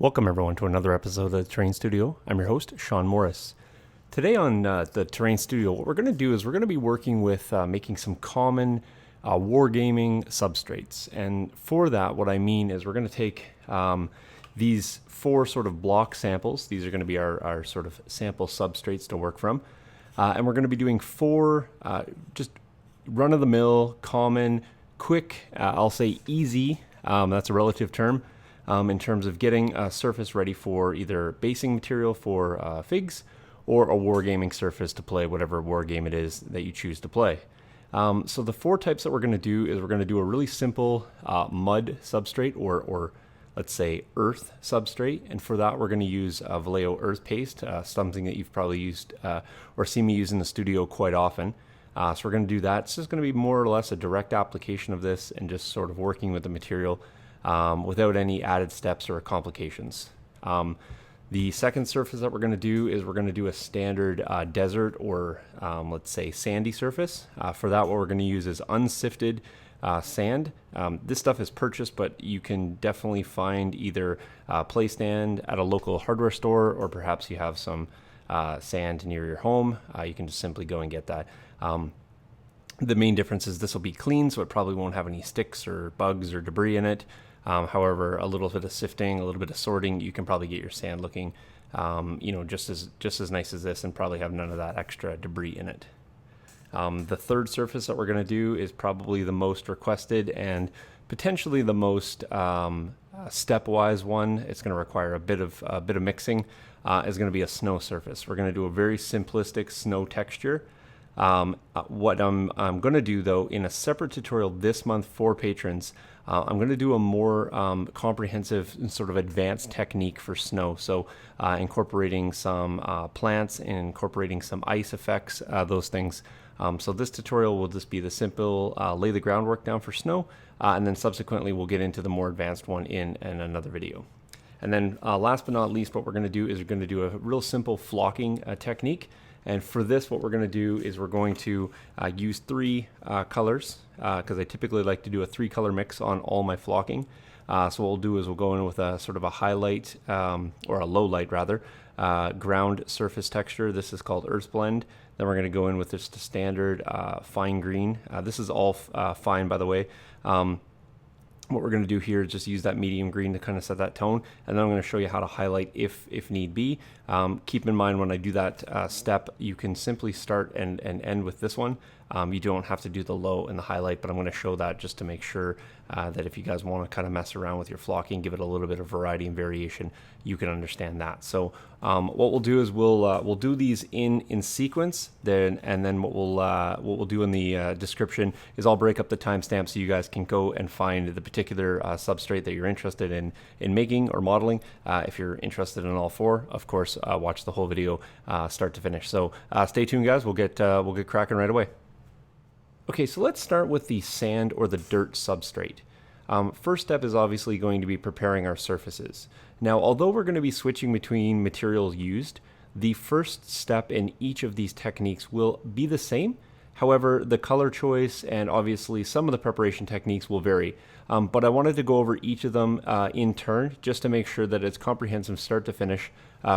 Welcome everyone to another episode of the Terrain Studio. I'm your host, Sean Morris. Today on the Terrain Studio, what we're going to do is we're going to be working with making some common wargaming substrates. And for that, what I mean is we're going to take these four sort of block samples. These are going to be our sort of sample substrates to work from. And we're going to be doing four just run-of-the-mill, common, quick, I'll say easy, that's a relative term, in terms of getting a surface ready for either basing material for figs or a wargaming surface to play whatever wargame it is that you choose to play. So the four types that we're going to do is we're going to do a really simple mud substrate or let's say earth substrate, and for that we're going to use Vallejo earth paste, something that you've probably used or seen me use in the studio quite often. So we're going to do that. It's just going to be more or less a direct application of this and just sort of working with the material without any added steps or complications. The second surface that we're going to do is we're going to do a standard desert or let's say sandy surface. For that, what we're going to use is unsifted sand. This stuff is purchased, but you can definitely find either play stand at a local hardware store, or perhaps you have some sand near your home. You can just simply go and get that. The main difference is this will be clean, so it probably won't have any sticks or bugs or debris in it. However, a little bit of sifting, a little bit of sorting, you can probably get your sand looking, just as nice as this, and probably have none of that extra debris in it. The third surface that we're going to do is probably the most requested and potentially the most stepwise one. It's going to require a bit of mixing. Is going to be a snow surface. We're going to do a very simplistic snow texture. What I'm going to do, though, in a separate tutorial this month for patrons, I'm going to do a more comprehensive sort of advanced technique for snow. So incorporating some plants and incorporating some ice effects, those things. So this tutorial will just be the simple lay the groundwork down for snow, and then subsequently we'll get into the more advanced one in another video. And then last but not least, what we're going to do is we're going to do a real simple flocking technique. And for this, what we're going to do is we're going to use three colors, because I typically like to do a 3-color mix on all my flocking. So what we'll do is we'll go in with a sort of a highlight, or a low light rather, ground surface texture. This is called Earth Blend. Then we're going to go in with just a standard fine green. This is all fine, by the way. What we're going to do here is just use that medium green to kind of set that tone, and then I'm going to show you how to highlight if need be. Keep in mind when I do that step, you can simply start and end with this one. You don't have to do the low and the highlight, but I'm going to show that just to make sure that if you guys want to kind of mess around with your flocking, give it a little bit of variety and variation, you can understand that. So what we'll do is we'll do these in sequence, and then what we'll do in the description is I'll break up the timestamp so you guys can go and find the particular substrate that you're interested in making or modeling. If you're interested in all four, of course, watch the whole video start to finish. So stay tuned, guys. We'll get cracking right away. Okay, so let's start with the sand or the dirt substrate. First step is obviously going to be preparing our surfaces. Now, although we're going to be switching between materials used, the first step in each of these techniques will be the same. However, the color choice and obviously some of the preparation techniques will vary. But I wanted to go over each of them in turn just to make sure that it's comprehensive start to finish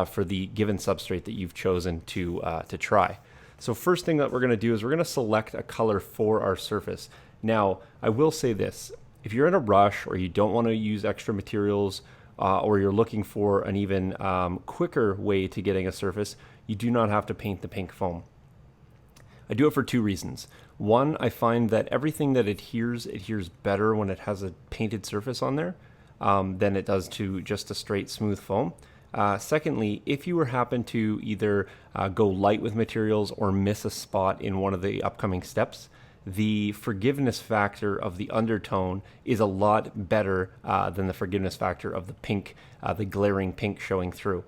for the given substrate that you've chosen to try. So first thing that we're going to do is we're going to select a color for our surface. Now, I will say this. If you're in a rush or you don't want to use extra materials or you're looking for an even quicker way to getting a surface, you do not have to paint the pink foam. I do it for two reasons. One, I find that everything that adheres better when it has a painted surface on there than it does to just a straight smooth foam. Secondly, if you happen to either go light with materials or miss a spot in one of the upcoming steps, the forgiveness factor of the undertone is a lot better than the forgiveness factor of the pink, the glaring pink showing through.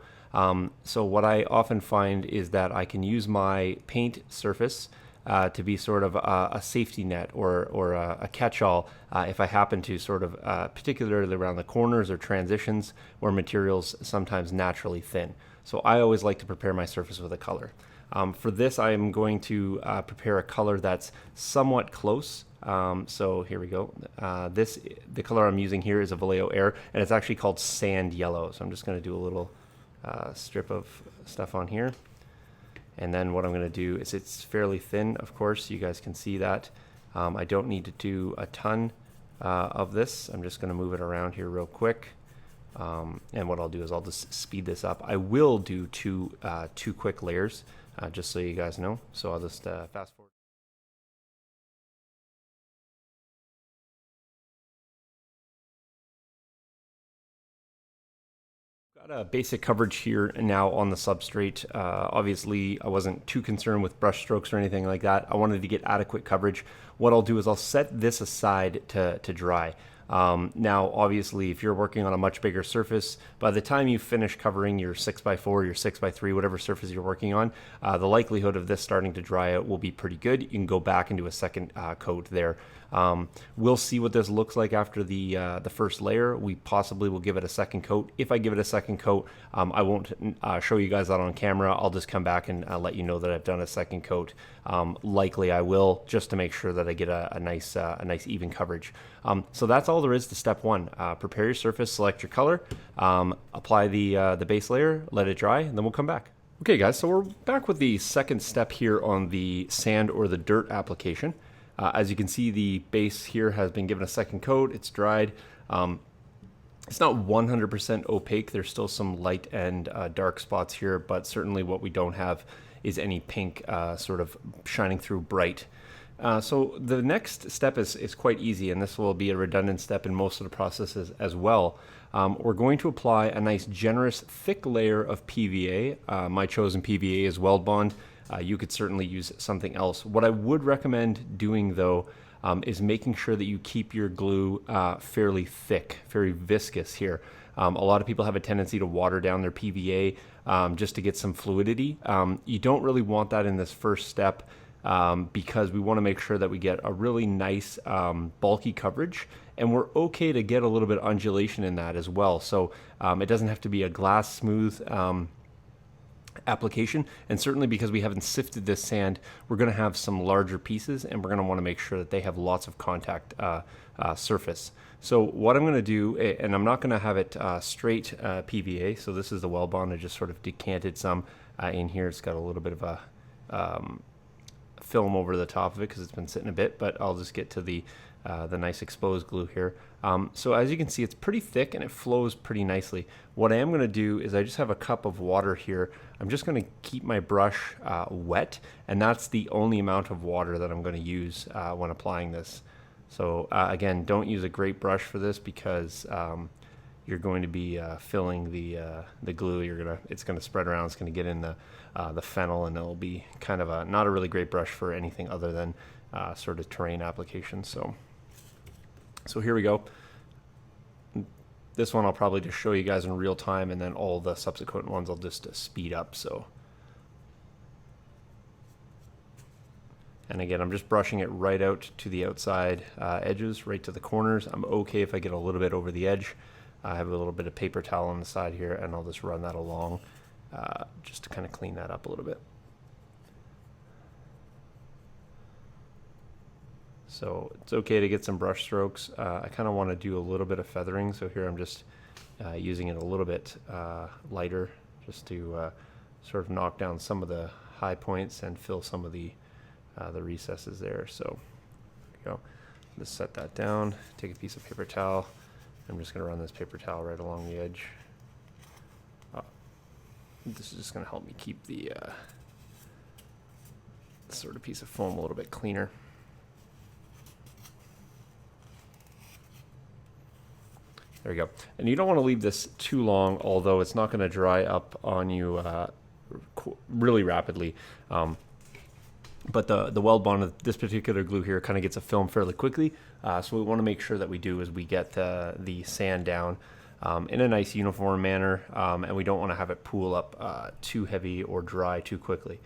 So what I often find is that I can use my paint surface to be sort of a safety net or a catch-all if I happen to sort of, particularly around the corners or transitions where materials sometimes naturally thin. So I always like to prepare my surface with a color. For this, I am going to prepare a color that's somewhat close. So here we go. The color I'm using here is a Vallejo Air, and it's actually called Sand Yellow. So I'm just going to do a little strip of stuff on here. And then what I'm going to do is, it's fairly thin, of course, you guys can see that. I don't need to do a ton of this. I'm just going to move it around here real quick. And what I'll do is I'll just speed this up. I will do two quick layers, just so you guys know. So I'll just fast forward. Got a basic coverage here now on the substrate. Obviously, I wasn't too concerned with brush strokes or anything like that. I wanted to get adequate coverage. What I'll do is I'll set this aside to dry. Now, obviously, if you're working on a much bigger surface, by the time you finish covering your 6x4, your 6x3, whatever surface you're working on, the likelihood of this starting to dry out will be pretty good. You can go back and do a second coat there. We'll see what this looks like after the first layer. We possibly will give it a second coat. If I give it a second coat, I won't show you guys that on camera. I'll just come back and let you know that I've done a second coat. Likely I will, just to make sure that I get a nice even coverage. So that's all there is to step one. Prepare your surface, select your color, apply the base layer, let it dry, and then we'll come back. Okay guys, so we're back with the second step here on the sand or the dirt application. As you can see, the base here has been given a second coat. It's dried. It's not 100% opaque. There's still some light and dark spots here, but certainly what we don't have is any pink sort of shining through bright. So the next step is quite easy, and this will be a redundant step in most of the processes as well. We're going to apply a nice generous thick layer of PVA. My chosen PVA is Weld Bond. You could certainly use something else. What I would recommend doing though is making sure that you keep your glue fairly thick, very viscous here. A lot of people have a tendency to water down their PVA just to get some fluidity. You don't really want that in this first step because we want to make sure that we get a really nice bulky coverage, and we're okay to get a little bit of undulation in that as well. So it doesn't have to be a glass smooth application, and certainly because we haven't sifted this sand, we're going to have some larger pieces, and we're going to want to make sure that they have lots of contact surface. So what I'm going to do, and I'm not going to have it straight PVA, so this is the Weld Bond. I just sort of decanted some in here. It's got a little bit of a film over the top of it because it's been sitting a bit, but I'll just get to the nice exposed glue here. So as you can see, it's pretty thick and it flows pretty nicely. What I am going to do is I just have a cup of water here. I'm just going to keep my brush wet, and that's the only amount of water that I'm going to use when applying this. So again, don't use a great brush for this because you're going to be filling the glue. It's going to spread around. It's going to get in the fennel, and it'll be kind of not a really great brush for anything other than sort of terrain applications. So here we go. This one I'll probably just show you guys in real time, and then all the subsequent ones I'll just speed up. So, and again, I'm just brushing it right out to the outside edges, right to the corners. I'm okay if I get a little bit over the edge. I have a little bit of paper towel on the side here, and I'll just run that along just to kind of clean that up a little bit. So it's okay to get some brush strokes. I kind of want to do a little bit of feathering, so here I'm just using it a little bit lighter just to sort of knock down some of the high points and fill some of the recesses there. So there we go. Just set that down, take a piece of paper towel. I'm just going to run this paper towel right along the edge. This is just going to help me keep the sort of piece of foam a little bit cleaner. There we go. And you don't want to leave this too long, although it's not going to dry up on you really rapidly. But the Weld Bond of this particular glue here kind of gets a film fairly quickly. So what we want to make sure that we do is we get the sand down in a nice uniform manner, and we don't want to have it pool up too heavy or dry too quickly.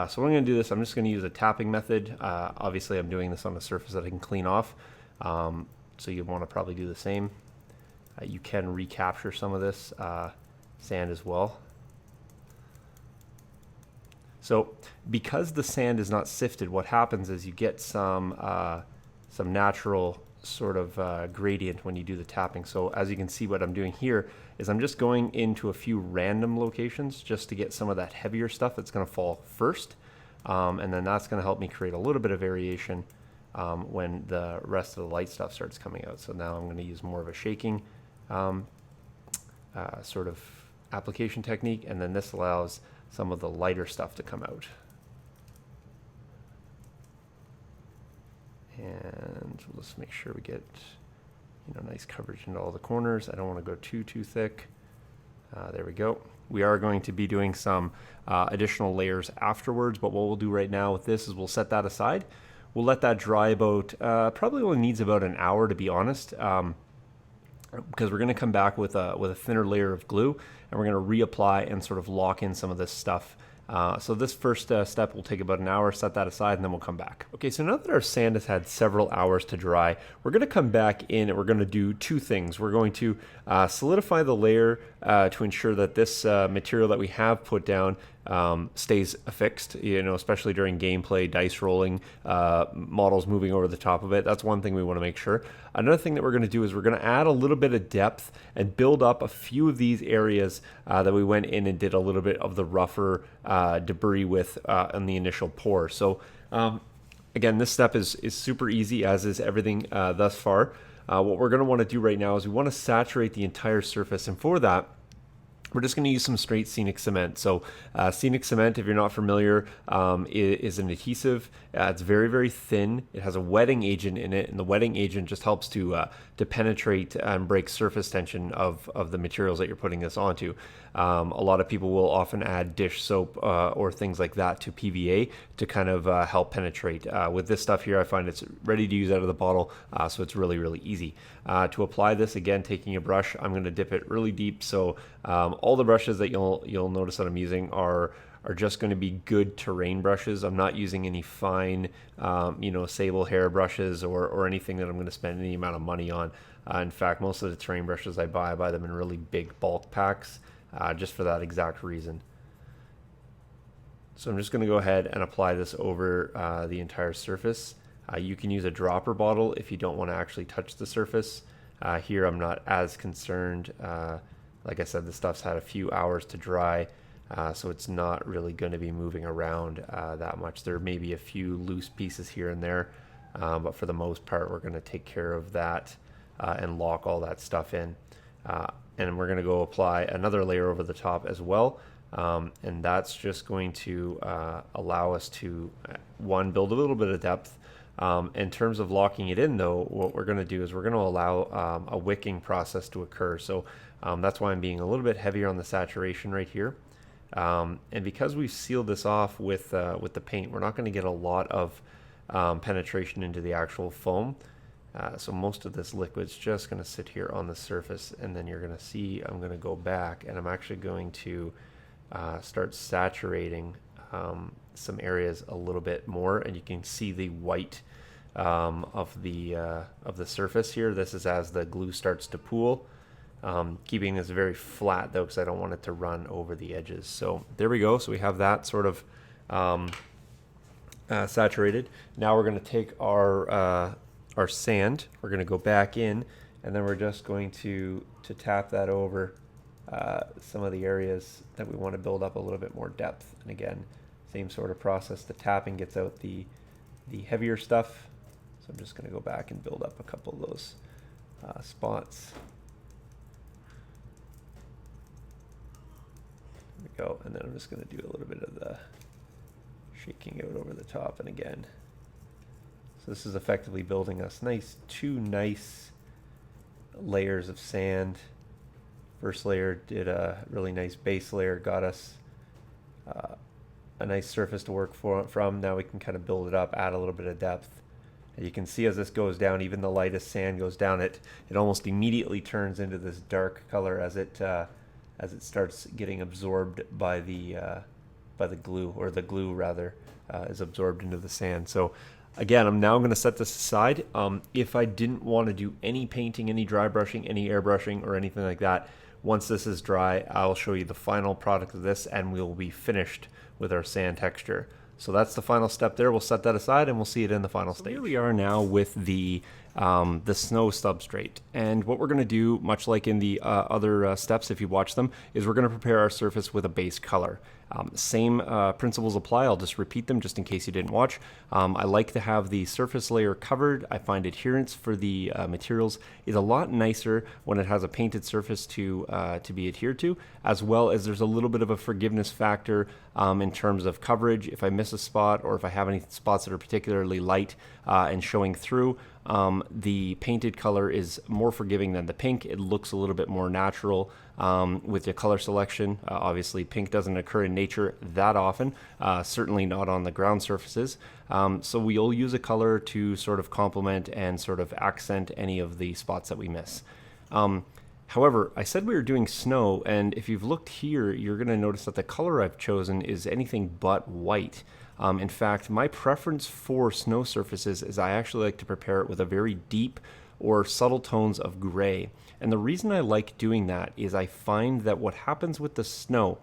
So when I'm going to do this, I'm just going to use a tapping method. Obviously, I'm doing this on a surface that I can clean off. So you want to probably do the same. You can recapture some of this sand as well. So because the sand is not sifted, what happens is you get some natural sort of gradient when you do the tapping. So as you can see, what I'm doing here is I'm just going into a few random locations just to get some of that heavier stuff that's going to fall first. And then that's going to help me create a little bit of variation when the rest of the light stuff starts coming out. So now I'm going to use more of a shaking sort of application technique, and then this allows some of the lighter stuff to come out. And let's make sure we get nice coverage into all the corners. I don't want to go too thick. There we go. We are going to be doing some additional layers afterwards, but what we'll do right now with this is we'll set that aside. We'll let that dry about, probably only needs about an hour, to be honest, because we're going to come back with a thinner layer of glue, and we're going to reapply and sort of lock in some of this stuff. So this first step will take about an hour, set that aside, and then we'll come back. Okay, so now that our sand has had several hours to dry, we're going to come back in and we're going to do two things. We're going to solidify the layer to ensure that this material that we have put down stays affixed, especially during gameplay, dice rolling, models moving over the top of it. That's one thing we want to make sure. Another thing that we're going to do is we're going to add a little bit of depth and build up a few of these areas that we went in and did a little bit of the rougher debris with in the initial pour. So again, this step is super easy, as is everything thus far. What we're going to want to do right now is we want to saturate the entire surface, and for that, we're just going to use some straight scenic cement. So scenic cement, if you're not familiar, is an adhesive. It's very, very thin. It has a wetting agent in it, and the wetting agent just helps to penetrate and break surface tension of the materials that you're putting this onto. A lot of people will often add dish soap or things like that to PVA to kind of help penetrate. With this stuff here, I find it's ready to use out of the bottle, so it's really, really easy. To apply this, again, taking a brush, I'm going to dip it really deep. So all the brushes that you'll notice that I'm using are just going to be good terrain brushes. I'm not using any fine, sable hair brushes or anything that I'm going to spend any amount of money on. In fact, most of the terrain brushes I buy them in really big bulk packs, just for that exact reason. So I'm just going to go ahead and apply this over the entire surface. You can use a dropper bottle if you don't want to actually touch the surface. Here I'm not as concerned. Like I said, this stuff's had a few hours to dry, so it's not really going to be moving around that much. There may be a few loose pieces here and there, but for the most part, we're going to take care of that and lock all that stuff in. And we're going to go apply another layer over the top as well. And that's just going to allow us to, one, build a little bit of depth. In terms of locking it in, though, what we're going to do is we're going to allow a wicking process to occur. So that's why I'm being a little bit heavier on the saturation right here. And because we've sealed this off with the paint, we're not going to get a lot of penetration into the actual foam. So most of this liquid's just going to sit here on the surface, and then you're going to see I'm going to go back and I'm actually going to start saturating some areas a little bit more, and you can see the white of the surface here. This is as the glue starts to pool. Keeping this very flat though, because I don't want it to run over the edges. So there we go. So we have that sort of saturated. Now we're going to take our sand. We're going to go back in, and then we're just going to tap that over some of the areas that we want to build up a little bit more depth. And again, same sort of process. The tapping gets out the heavier stuff. So I'm just going to go back and build up a couple of those spots. There we go. And then I'm just going to do a little bit of the shaking out over the top. And again, so this is effectively building us two nice layers of sand. First layer did a really nice base layer, got us a nice surface to work from. Now we can kind of build it up, add a little bit of depth. And you can see as this goes down, even the lightest sand goes down, it almost immediately turns into this dark color as it starts getting absorbed by the glue, or the glue rather is absorbed into the sand. So again, I'm now going to set this aside. If I didn't want to do any painting, any dry brushing, any airbrushing, or anything like that, Once this is dry, I'll show you the final product of this, and we'll be finished with our sand texture. So that's the final step there. We'll set that aside and we'll see it in the final stage. Here we are now with the snow substrate. And what we're going to do, much like in the other steps if you watch them, is we're going to prepare our surface with a base color. Same principles apply. I'll just repeat them just in case you didn't watch. I like to have the surface layer covered. I find adherence for the materials is a lot nicer when it has a painted surface to be adhered to, as well as there's a little bit of a forgiveness factor in terms of coverage. If I miss a spot or if I have any spots that are particularly light and showing through, the painted color is more forgiving than the pink. It looks a little bit more natural with the color selection. Obviously, pink doesn't occur in nature that often, certainly not on the ground surfaces. So we'll use a color to sort of complement and sort of accent any of the spots that we miss. However, I said we were doing snow, and if you've looked here, you're going to notice that the color I've chosen is anything but white. In fact, my preference for snow surfaces is I actually like to prepare it with a very deep or subtle tones of gray. And the reason I like doing that is I find that what happens with the snow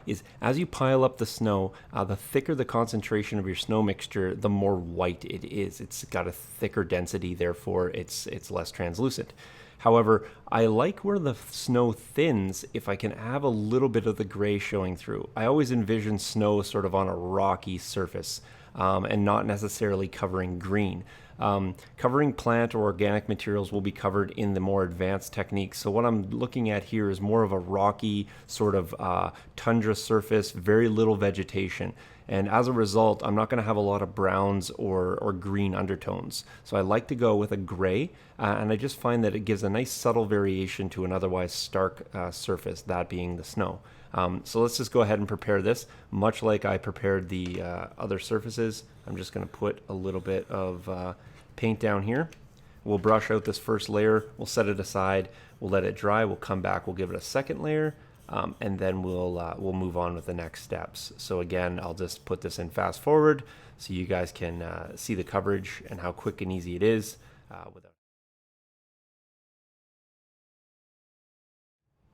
is as you pile up the snow, the thicker the concentration of your snow mixture, the more white it is. It's got a thicker density, therefore it's less translucent. However, I like where the snow thins if I can have a little bit of the gray showing through. I always envision snow sort of on a rocky surface and not necessarily covering green. Covering plant or organic materials will be covered in the more advanced techniques. So what I'm looking at here is more of a rocky sort of tundra surface, very little vegetation. And as a result, I'm not going to have a lot of browns or green undertones. So I like to go with a gray, and I just find that it gives a nice subtle variation to an otherwise stark surface, that being the snow. So let's just go ahead and prepare this. Much like I prepared the other surfaces, I'm just going to put a little bit of paint down here. We'll brush out this first layer, we'll set it aside, we'll let it dry, we'll come back, we'll give it a second layer, and then we'll move on with the next steps. So again, I'll just put this in fast forward so you guys can see the coverage and how quick and easy it is.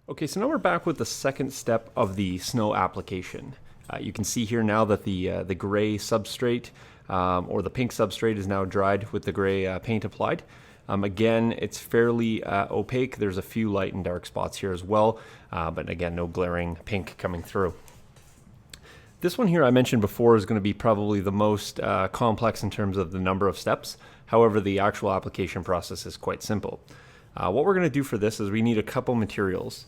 Okay, so now we're back with the second step of the snow application. You can see here now that the gray substrate or the pink substrate is now dried with the gray paint applied. Again, it's fairly opaque. There's a few light and dark spots here as well, but again, no glaring pink coming through. This one here I mentioned before is going to be probably the most complex in terms of the number of steps. However, the actual application process is quite simple. What we're going to do for this is we need a couple materials.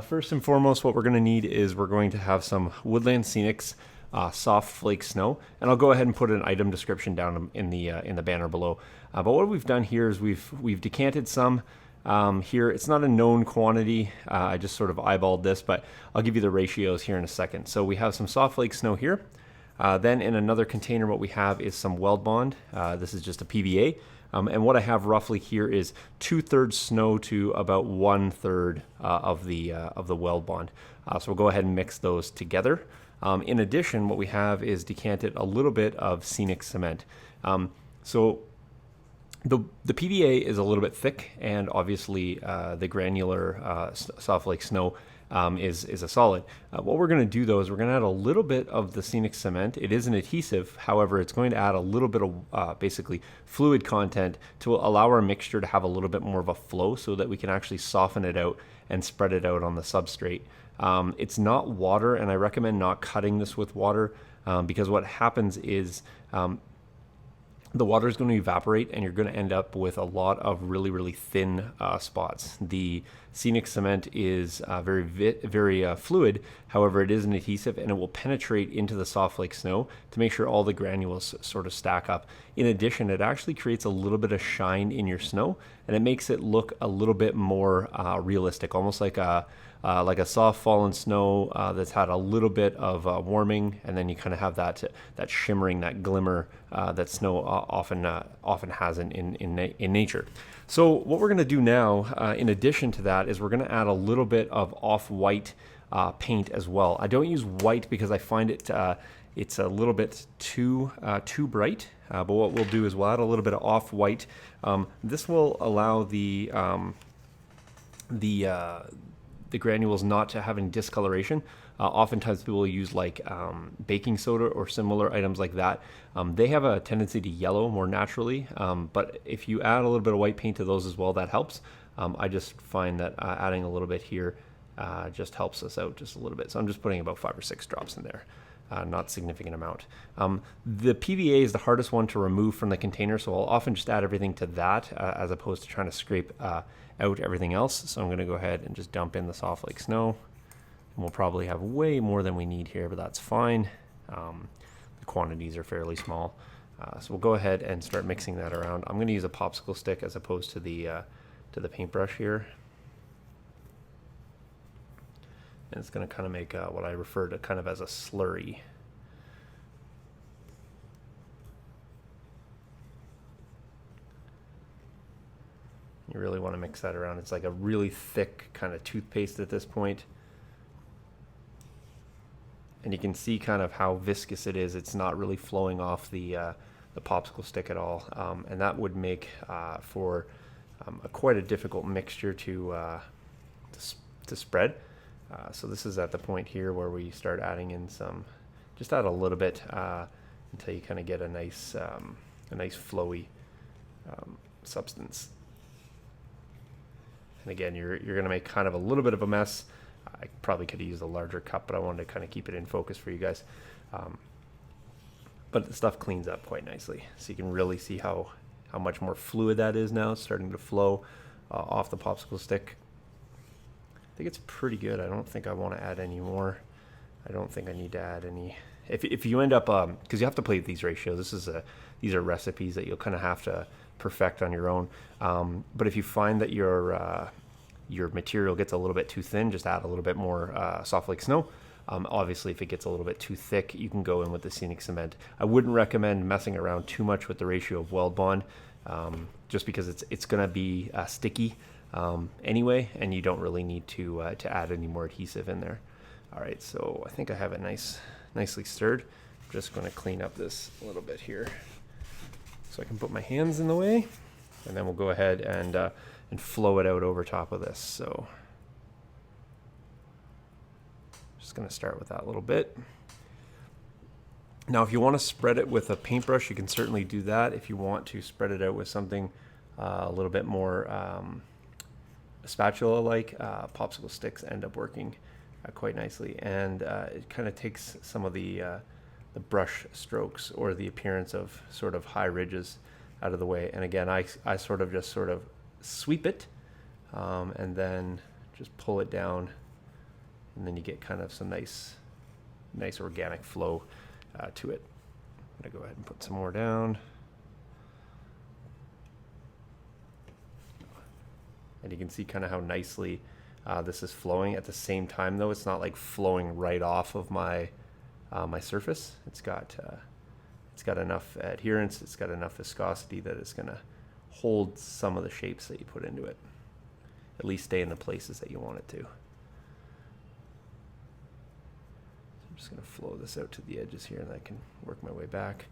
First and foremost, what we're going to need is we're going to have some Woodland Scenics soft flake snow, and I'll go ahead and put an item description down in the banner below. But what we've done here is we've decanted some here. It's not a known quantity. I just sort of eyeballed this, but I'll give you the ratios here in a second. So we have some soft flake snow here. Then in another container, what we have is some weld bond. This is just a PVA. And what I have roughly here is 2/3 snow to about 1/3 of the weld bond. So we'll go ahead and mix those together. In addition, what we have is decanted a little bit of scenic cement. So the PVA is a little bit thick, and obviously the granular soft flake snow is a solid. What we're going to do though is we're going to add a little bit of the scenic cement. It is an adhesive, however, it's going to add a little bit of basically fluid content to allow our mixture to have a little bit more of a flow so that we can actually soften it out and spread it out on the substrate. It's not water, and I recommend not cutting this with water because what happens is the water is going to evaporate and you're going to end up with a lot of really, really thin spots. The scenic cement is very fluid. However, it is an adhesive and it will penetrate into the soft flake snow to make sure all the granules sort of stack up. In addition, it actually creates a little bit of shine in your snow, and it makes it look a little bit more realistic, almost like a soft fallen snow that's had a little bit of warming, and then you kind of have that shimmering, that glimmer that snow often has in nature. So what we're going to do now, in addition to that, is we're going to add a little bit of off-white paint as well. I don't use white because I find it's a little bit too bright. But what we'll do is we'll add a little bit of off-white. This will allow the the granules not to have any discoloration. Oftentimes people will use like baking soda or similar items like that. They have a tendency to yellow more naturally, but if you add a little bit of white paint to those as well, that helps. I just find that adding a little bit here just helps us out just a little bit. So I'm just putting about 5 or 6 drops in there. Not significant amount. The PVA is the hardest one to remove from the container, so I'll often just add everything to that as opposed to trying to scrape out everything else. So I'm going to go ahead and just dump in the soft like snow. And we'll probably have way more than we need here, but that's fine. The quantities are fairly small. So we'll go ahead and start mixing that around. I'm going to use a popsicle stick as opposed to the paintbrush here. And it's going to kind of make what I refer to kind of as a slurry. You really want to mix that around. It's like a really thick kind of toothpaste at this point. And you can see kind of how viscous it is. It's not really flowing off the popsicle stick at all. And that would make for quite a difficult mixture to spread. So this is at the point here where we start adding in some, just add a little bit until you kind of get a nice flowy substance. And again, you're going to make kind of a little bit of a mess. I probably could have used a larger cup, but I wanted to kind of keep it in focus for you guys. But the stuff cleans up quite nicely, so you can really see how much more fluid that is now. It's starting to flow off the popsicle stick. I think it's pretty good. I don't think I want to add any more. I don't think I need to add any. If you end up, because you have to play with these ratios. These are recipes that you'll kind of have to perfect on your own. But if you find that your material gets a little bit too thin, just add a little bit more soft like snow. Obviously, if it gets a little bit too thick, you can go in with the scenic cement. I wouldn't recommend messing around too much with the ratio of weld bond, just because it's going to be sticky anyway, and you don't really need to add any more adhesive in there. All right, so I think I have it nicely stirred. I'm just going to clean up this a little bit here, so I can put my hands in the way, and then we'll go ahead and flow it out over top of this. So just going to start with that little bit. Now, if you want to spread it with a paintbrush, you can certainly do that. If you want to spread it out with something a little bit more spatula-like, popsicle sticks end up working quite nicely, and it kind of takes some of the brush strokes or the appearance of sort of high ridges out of the way. And again, I sort of sweep it and then just pull it down, and then you get kind of some nice organic flow to it. I'm gonna go ahead and put some more down. And you can see kind of how nicely this is flowing. At the same time, though, it's not like flowing right off of my surface. It's got enough adherence. It's got enough viscosity that it's gonna hold some of the shapes that you put into it. At least stay in the places that you want it to. So I'm just gonna flow this out to the edges here, and I can work my way back.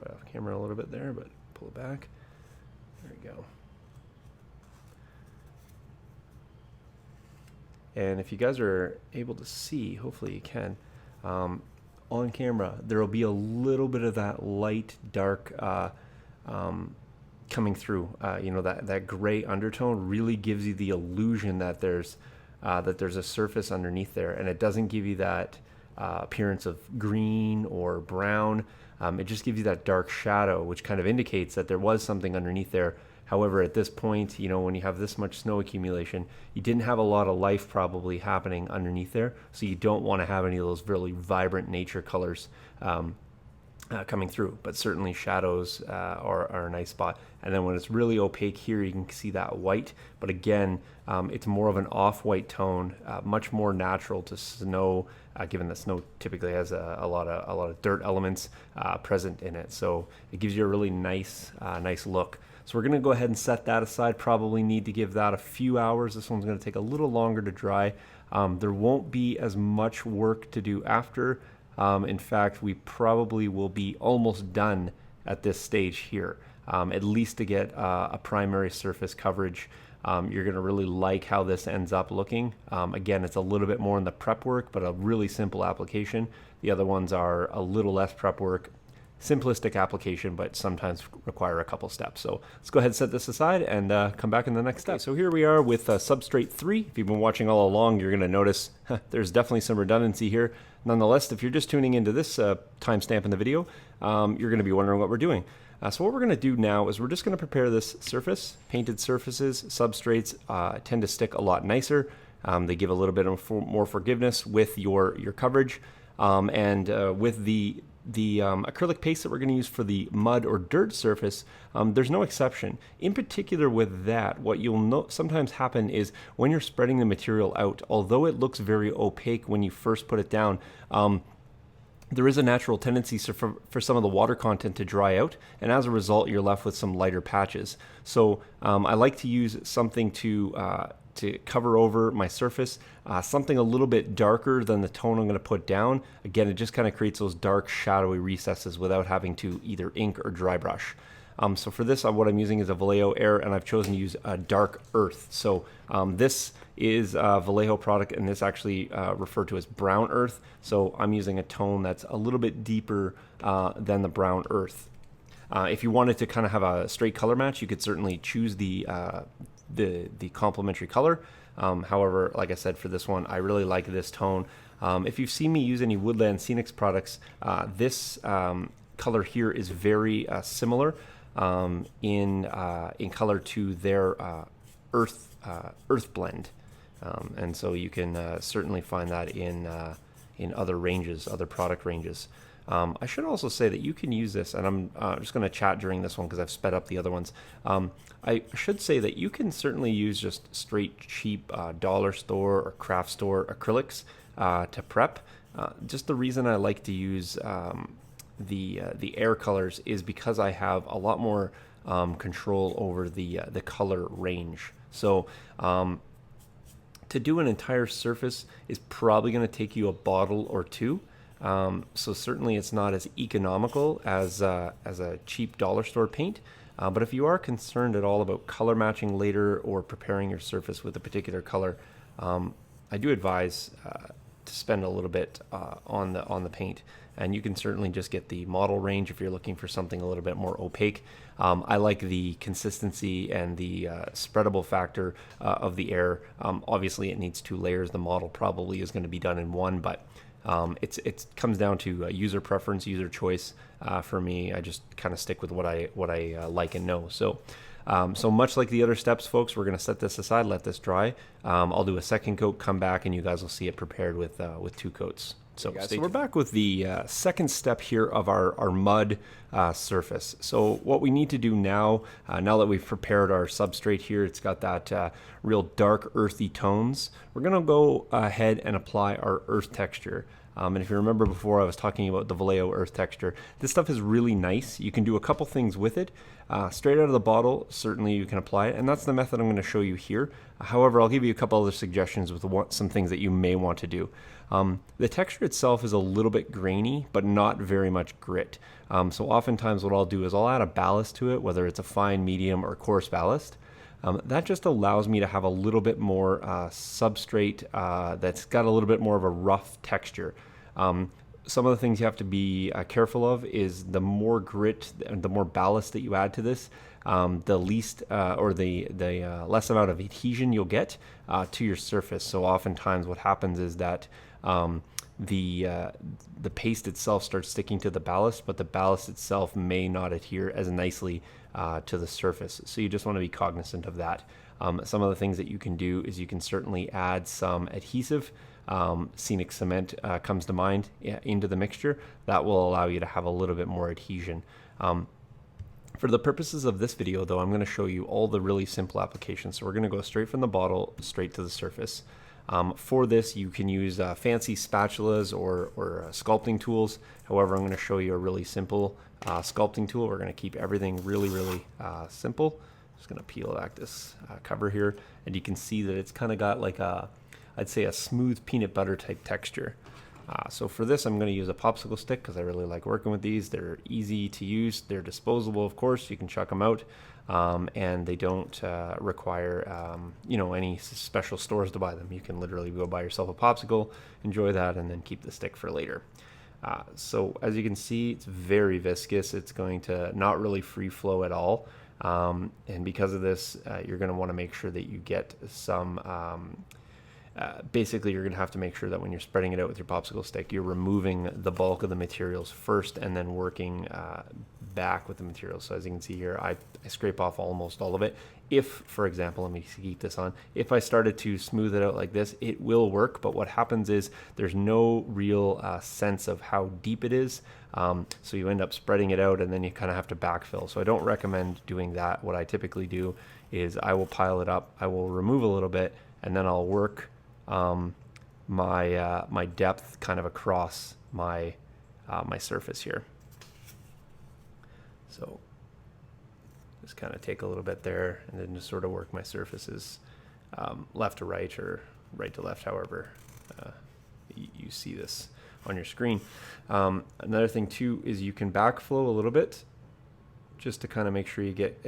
Off camera a little bit there, but pull it back. There we go. And if you guys are able to see, hopefully you can, on camera, there will be a little bit of that light, dark coming through. That gray undertone really gives you the illusion that there's a surface underneath there, and it doesn't give you that appearance of green or brown. It just gives you that dark shadow, which kind of indicates that there was something underneath there. However, at this point, when you have this much snow accumulation, you didn't have a lot of life probably happening underneath there, so you don't want to have any of those really vibrant nature colors coming through. But certainly shadows are a nice spot. And then when it's really opaque here, you can see that white. But again, it's more of an off-white tone, much more natural to snow, given that snow typically has a lot of dirt elements present in it. So it gives you a really nice look. So we're going to go ahead and set that aside. Probably need to give that a few hours. This one's going to take a little longer to dry. There won't be as much work to do after In fact, we probably will be almost done at this stage here, at least to get a primary surface coverage. You're going to really like how this ends up looking. Again, it's a little bit more in the prep work, but a really simple application. The other ones are a little less prep work, simplistic application, but sometimes require a couple steps. So let's go ahead and set this aside and come back in the next step. So here we are with substrate 3. If you've been watching all along, you're going to notice there's definitely some redundancy here. Nonetheless, if you're just tuning into this timestamp in the video, you're going to be wondering what we're doing. So what we're going to do now is we're just going to prepare this surface. Painted surfaces, substrates tend to stick a lot nicer. They give a little bit more forgiveness with your coverage. And with the acrylic paste that we're going to use for the mud or dirt surface, there's no exception. In particular with that, what you'll sometimes happen is when you're spreading the material out, although it looks very opaque when you first put it down, there is a natural tendency for some of the water content to dry out, and as a result, you're left with some lighter patches. So I like to use something to cover over my surface, something a little bit darker than the tone I'm going to put down. Again, it just kind of creates those dark, shadowy recesses without having to either ink or dry brush. So for this, what I'm using is a Vallejo Air, and I've chosen to use a dark earth. So this is a Vallejo product, and this actually referred to as brown earth. So I'm using a tone that's a little bit deeper than the brown earth. If you wanted to kind of have a straight color match, you could certainly choose the complementary color. However, like I said, for this one, I really like this tone. If you've seen me use any Woodland Scenics products, this color here is very similar in color to their earth blend, and so you can certainly find that in other ranges, other product ranges. I should also say that you can use this, and I'm just going to chat during this one because I've sped up the other ones. I should say that you can certainly use just straight cheap dollar store or craft store acrylics to prep. Just the reason I like to use the air colors is because I have a lot more control over the color range. So to do an entire surface is probably going to take you a bottle or two. So certainly it's not as economical as a cheap dollar store paint. But if you are concerned at all about color matching later or preparing your surface with a particular color, I do advise to spend a little bit on the paint. And you can certainly just get the model range if you're looking for something a little bit more opaque. I like the consistency and the spreadable factor of the air. Obviously, it needs 2 layers. The model probably is going to be done in 1, but it comes down to user preference, user choice. For me, I just kind of stick with what I like and know. So much like the other steps, folks, we're going to set this aside, let this dry. I'll do a second coat, come back, and you guys will see it prepared with 2 coats. So we're back with the second step here of our mud surface. So what we need to do now, now that we've prepared our substrate here, it's got that real dark earthy tones, we're going to go ahead and apply our earth texture. And if you remember before, I was talking about the Vallejo earth texture. This stuff is really nice. You can do a couple things with it. Straight out of the bottle, certainly you can apply it, and that's the method I'm going to show you here. However, I'll give you a couple other suggestions with some things that you may want to do. The texture itself is a little bit grainy, but not very much grit. So oftentimes what I'll do is I'll add a ballast to it, whether it's a fine, medium, or coarse ballast. That just allows me to have a little bit more substrate that's got a little bit more of a rough texture. Some of the things you have to be careful of is the more grit and the more ballast that you add to this, the least or the less amount of adhesion you'll get to your surface. So oftentimes what happens is that the paste itself starts sticking to the ballast, but the ballast itself may not adhere as nicely to the surface. So you just want to be cognizant of that. Some of the things that you can do is you can certainly add some adhesive. Scenic cement comes to mind into the mixture. That will allow you to have a little bit more adhesion. For the purposes of this video, though, I'm going to show you all the really simple applications. So we're going to go straight from the bottle, straight to the surface. For this, you can use fancy spatulas or sculpting tools. However, I'm going to show you a really simple sculpting tool. We're going to keep everything really simple. Just going to peel back this cover here, and you can see that it's kind of got like I'd say a smooth peanut butter type texture. So for this, I'm going to use a popsicle stick because I really like working with these. They're easy to use. They're disposable, of course. You can chuck them out, and they don't require any special stores to buy them. You can literally go buy yourself a popsicle, enjoy that, and then keep the stick for later. So as you can see, it's very viscous. It's going to not really free flow at all. And because of this, you're going to want to make sure that you get some... basically, you're going to have to make sure that when you're spreading it out with your popsicle stick, you're removing the bulk of the materials first and then working back with the materials. So as you can see here, I scrape off almost all of it. If, for example, let me keep this on, if I started to smooth it out like this, it will work. But what happens is there's no real sense of how deep it is. So you end up spreading it out and then you kind of have to backfill. So I don't recommend doing that. What I typically do is I will pile it up, I will remove a little bit, and then I'll work my depth kind of across my my surface here. So just kind of take a little bit there and then just sort of work my surfaces left to right or right to left, however you see this on your screen. Another thing too is you can backflow a little bit just to kind of make sure you get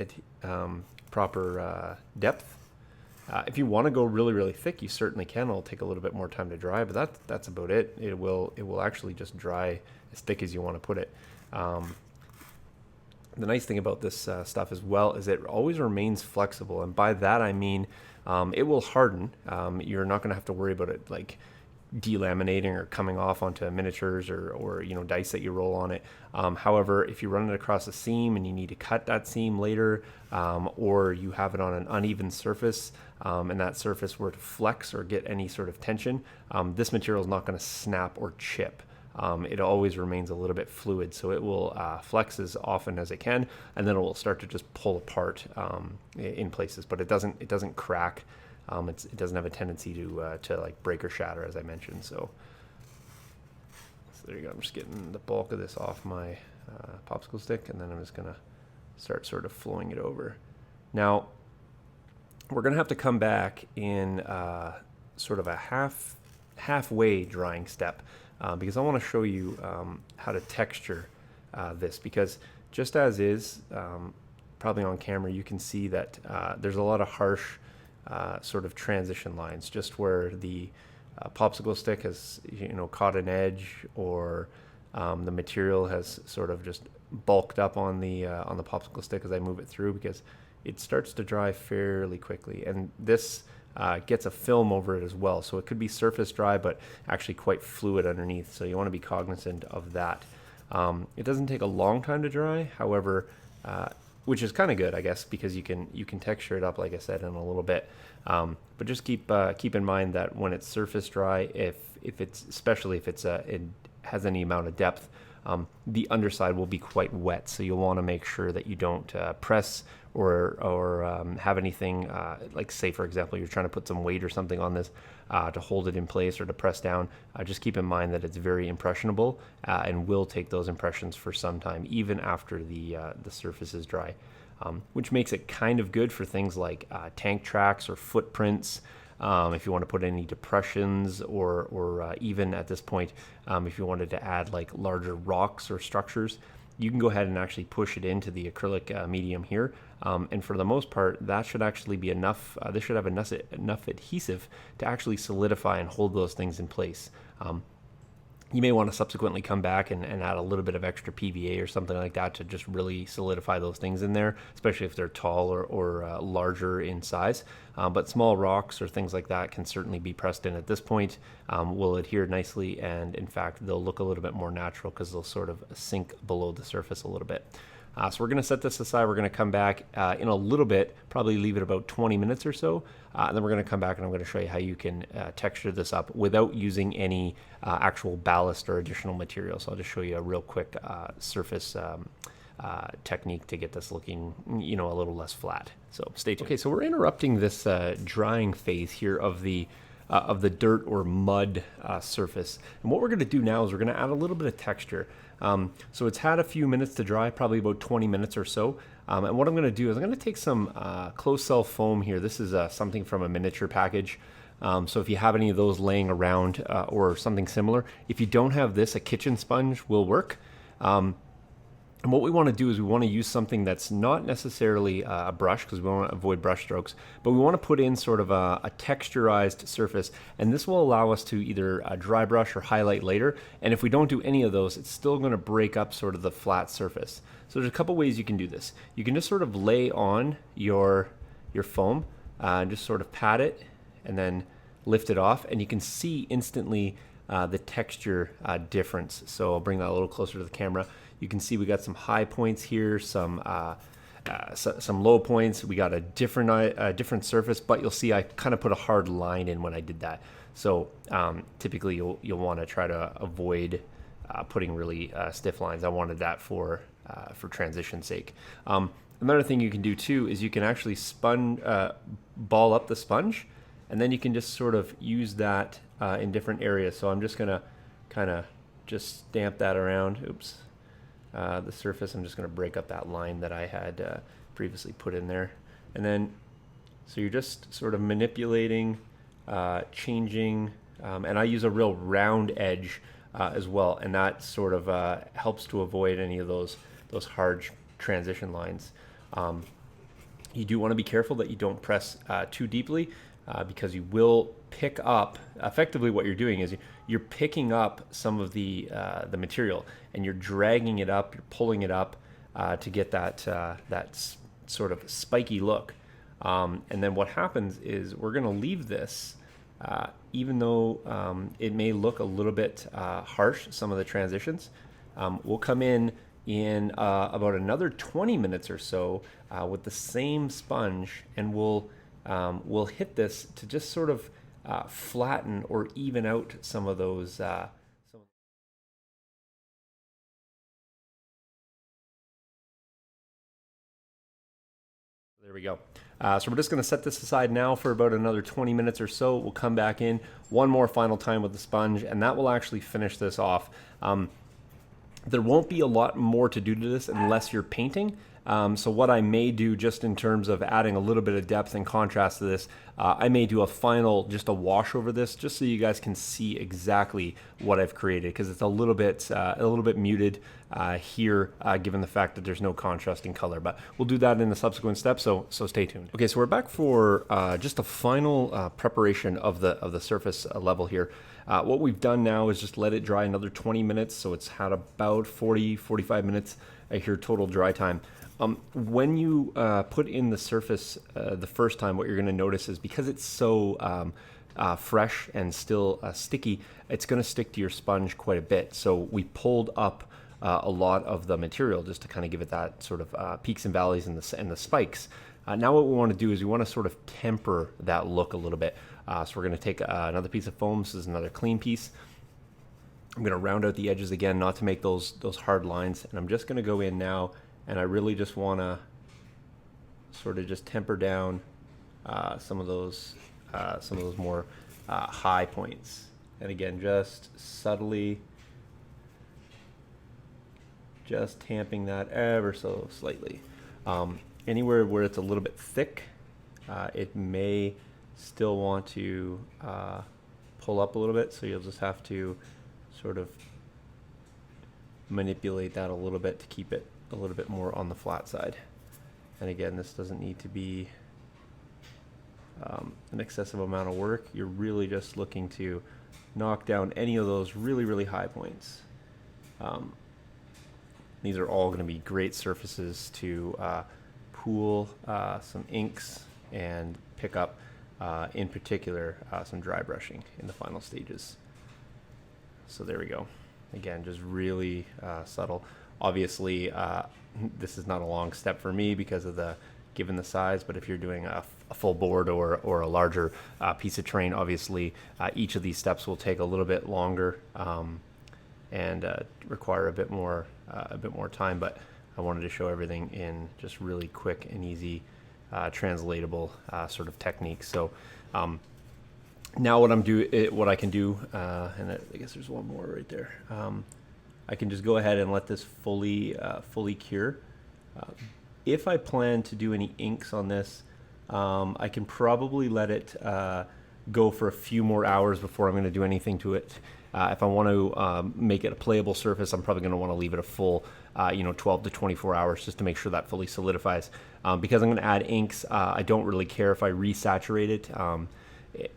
proper depth. If you want to go really, really thick, you certainly can. It'll take a little bit more time to dry, but that's about it. It will actually just dry as thick as you want to put it. The nice thing about this stuff as well is it always remains flexible, and by that I mean it will harden. You're not going to have to worry about it like delaminating or coming off onto miniatures or dice that you roll on it. However, if you run it across a seam and you need to cut that seam later, or you have it on an uneven surface and that surface were to flex or get any sort of tension, this material is not going to snap or chip. It always remains a little bit fluid, so it will flex as often as it can, and then it will start to just pull apart in places, but it doesn't crack. It doesn't have a tendency to like break or shatter, as I mentioned. So there you go. I'm just getting the bulk of this off my popsicle stick, and then I'm just gonna start sort of flowing it over. Now we're gonna have to come back in sort of a halfway drying step because I want to show you how to texture this, because just as is, probably on camera you can see that there's a lot of harsh sort of transition lines, just where the popsicle stick has caught an edge, or the material has sort of just bulked up on the popsicle stick as I move it through, because it starts to dry fairly quickly, and this gets a film over it as well, so it could be surface dry but actually quite fluid underneath, so you want to be cognizant of that. It doesn't take a long time to dry, however, which is kind of good, I guess, because you can texture it up, like I said, in a little bit. But just keep in mind that when it's surface dry, especially if it has any amount of depth, the underside will be quite wet. So you'll want to make sure that you don't press or have anything like, say for example, you're trying to put some weight or something on this to hold it in place or to press down. Just keep in mind that it's very impressionable and will take those impressions for some time, even after the surface is dry, which makes it kind of good for things like tank tracks or footprints. If you want to put any depressions, or even at this point, if you wanted to add like larger rocks or structures, you can go ahead and actually push it into the acrylic medium here. And for the most part, that should actually be enough. This should have enough adhesive to actually solidify and hold those things in place. You may want to subsequently come back and add a little bit of extra PVA or something like that to just really solidify those things in there, especially if they're tall or larger in size. But small rocks or things like that can certainly be pressed in at this point, will adhere nicely, and in fact they'll look a little bit more natural because they'll sort of sink below the surface a little bit. So we're going to set this aside. We're going to come back in a little bit, probably leave it about 20 minutes or so. And then we're going to come back and I'm going to show you how you can texture this up without using any actual ballast or additional material. So I'll just show you a real quick surface technique to get this looking, a little less flat. So stay tuned. Okay, so we're interrupting this drying phase here of the dirt or mud surface. And what we're going to do now is we're going to add a little bit of texture. So it's had a few minutes to dry, probably about 20 minutes or so. And what I'm going to do is I'm going to take some closed cell foam here. This is something from a miniature package. So if you have any of those laying around or something similar, if you don't have this, a kitchen sponge will work. And what we want to do is we want to use something that's not necessarily a brush, because we want to avoid brush strokes, but we want to put in sort of a texturized surface, and this will allow us to either dry brush or highlight later. And if we don't do any of those, it's still going to break up sort of the flat surface. So there's a couple ways you can do this. You can just sort of lay on your foam, just sort of pat it, and then lift it off, and you can see instantly the texture difference. So I'll bring that a little closer to the camera. You can see we got some high points here, some low points. We got a different surface, but you'll see I kind of put a hard line in when I did that. So typically you'll want to try to avoid putting really stiff lines. I wanted that for transition's sake. Another thing you can do too is you can actually ball up the sponge, and then you can just sort of use that in different areas. So I'm just gonna kind of just stamp that around. Oops. The surface. I'm just going to break up that line that I had previously put in there. And then, so you're just sort of manipulating, changing, and I use a real round edge as well, and that sort of helps to avoid any of those hard transition lines. You do want to be careful that you don't press too deeply, because you will pick up, effectively what you're doing is you're picking up some of the material, and you're dragging it up, you're pulling it up to get that sort of spiky look. And then what happens is we're going to leave this, even though it may look a little bit harsh, some of the transitions. We'll come in about another 20 minutes or so with the same sponge, and we'll hit this to just sort of flatten or even out some of those. There we go. So we're just going to set this aside now for about another 20 minutes or so. We'll come back in one more final time with the sponge, and that will actually finish this off. There won't be a lot more to do to this unless you're painting. So what I may do, just in terms of adding a little bit of depth and contrast to this, I may do just a wash over this, just so you guys can see exactly what I've created, because it's a little bit muted here, given the fact that there's no contrasting color. But we'll do that in the subsequent steps, so stay tuned. Okay, so we're back for just a final preparation of the surface level here. What we've done now is just let it dry another 20 minutes, so it's had about 45 minutes here total dry time. When you put in the surface the first time, what you're going to notice is, because it's so fresh and still sticky, it's going to stick to your sponge quite a bit. So we pulled up a lot of the material just to kind of give it that sort of peaks and valleys and the spikes. Now what we want to do is we want to sort of temper that look a little bit. So we're going to take another piece of foam. This is another clean piece. I'm going to round out the edges again, not to make those hard lines. And I'm just going to go in now, and I really just want to sort of just temper down some of those more high points. And again, just subtly, just tamping that ever so slightly. Anywhere where it's a little bit thick, it may still want to pull up a little bit, so you'll just have to sort of manipulate that a little bit to keep it a little bit more on the flat side. And again, this doesn't need to be an excessive amount of work. You're really just looking to knock down any of those really high points. These are all going to be great surfaces to pool some inks and pick up, in particular, some dry brushing in the final stages. So there we go. Again, just really subtle. Obviously, this is not a long step for me because of given the size, but if you're doing a full board or a larger piece of terrain, obviously each of these steps will take a little bit longer and require a bit more time. But I wanted to show everything in just really quick and easy, translatable sort of techniques. So now what I can do, and I guess there's one more right there. I can just go ahead and let this fully cure. If I plan to do any inks on this, I can probably let it go for a few more hours before I'm going to do anything to it. If I want to make it a playable surface, I'm probably going to want to leave it a full 12 to 24 hours just to make sure that fully solidifies. Because I'm going to add inks, I don't really care if I resaturate it.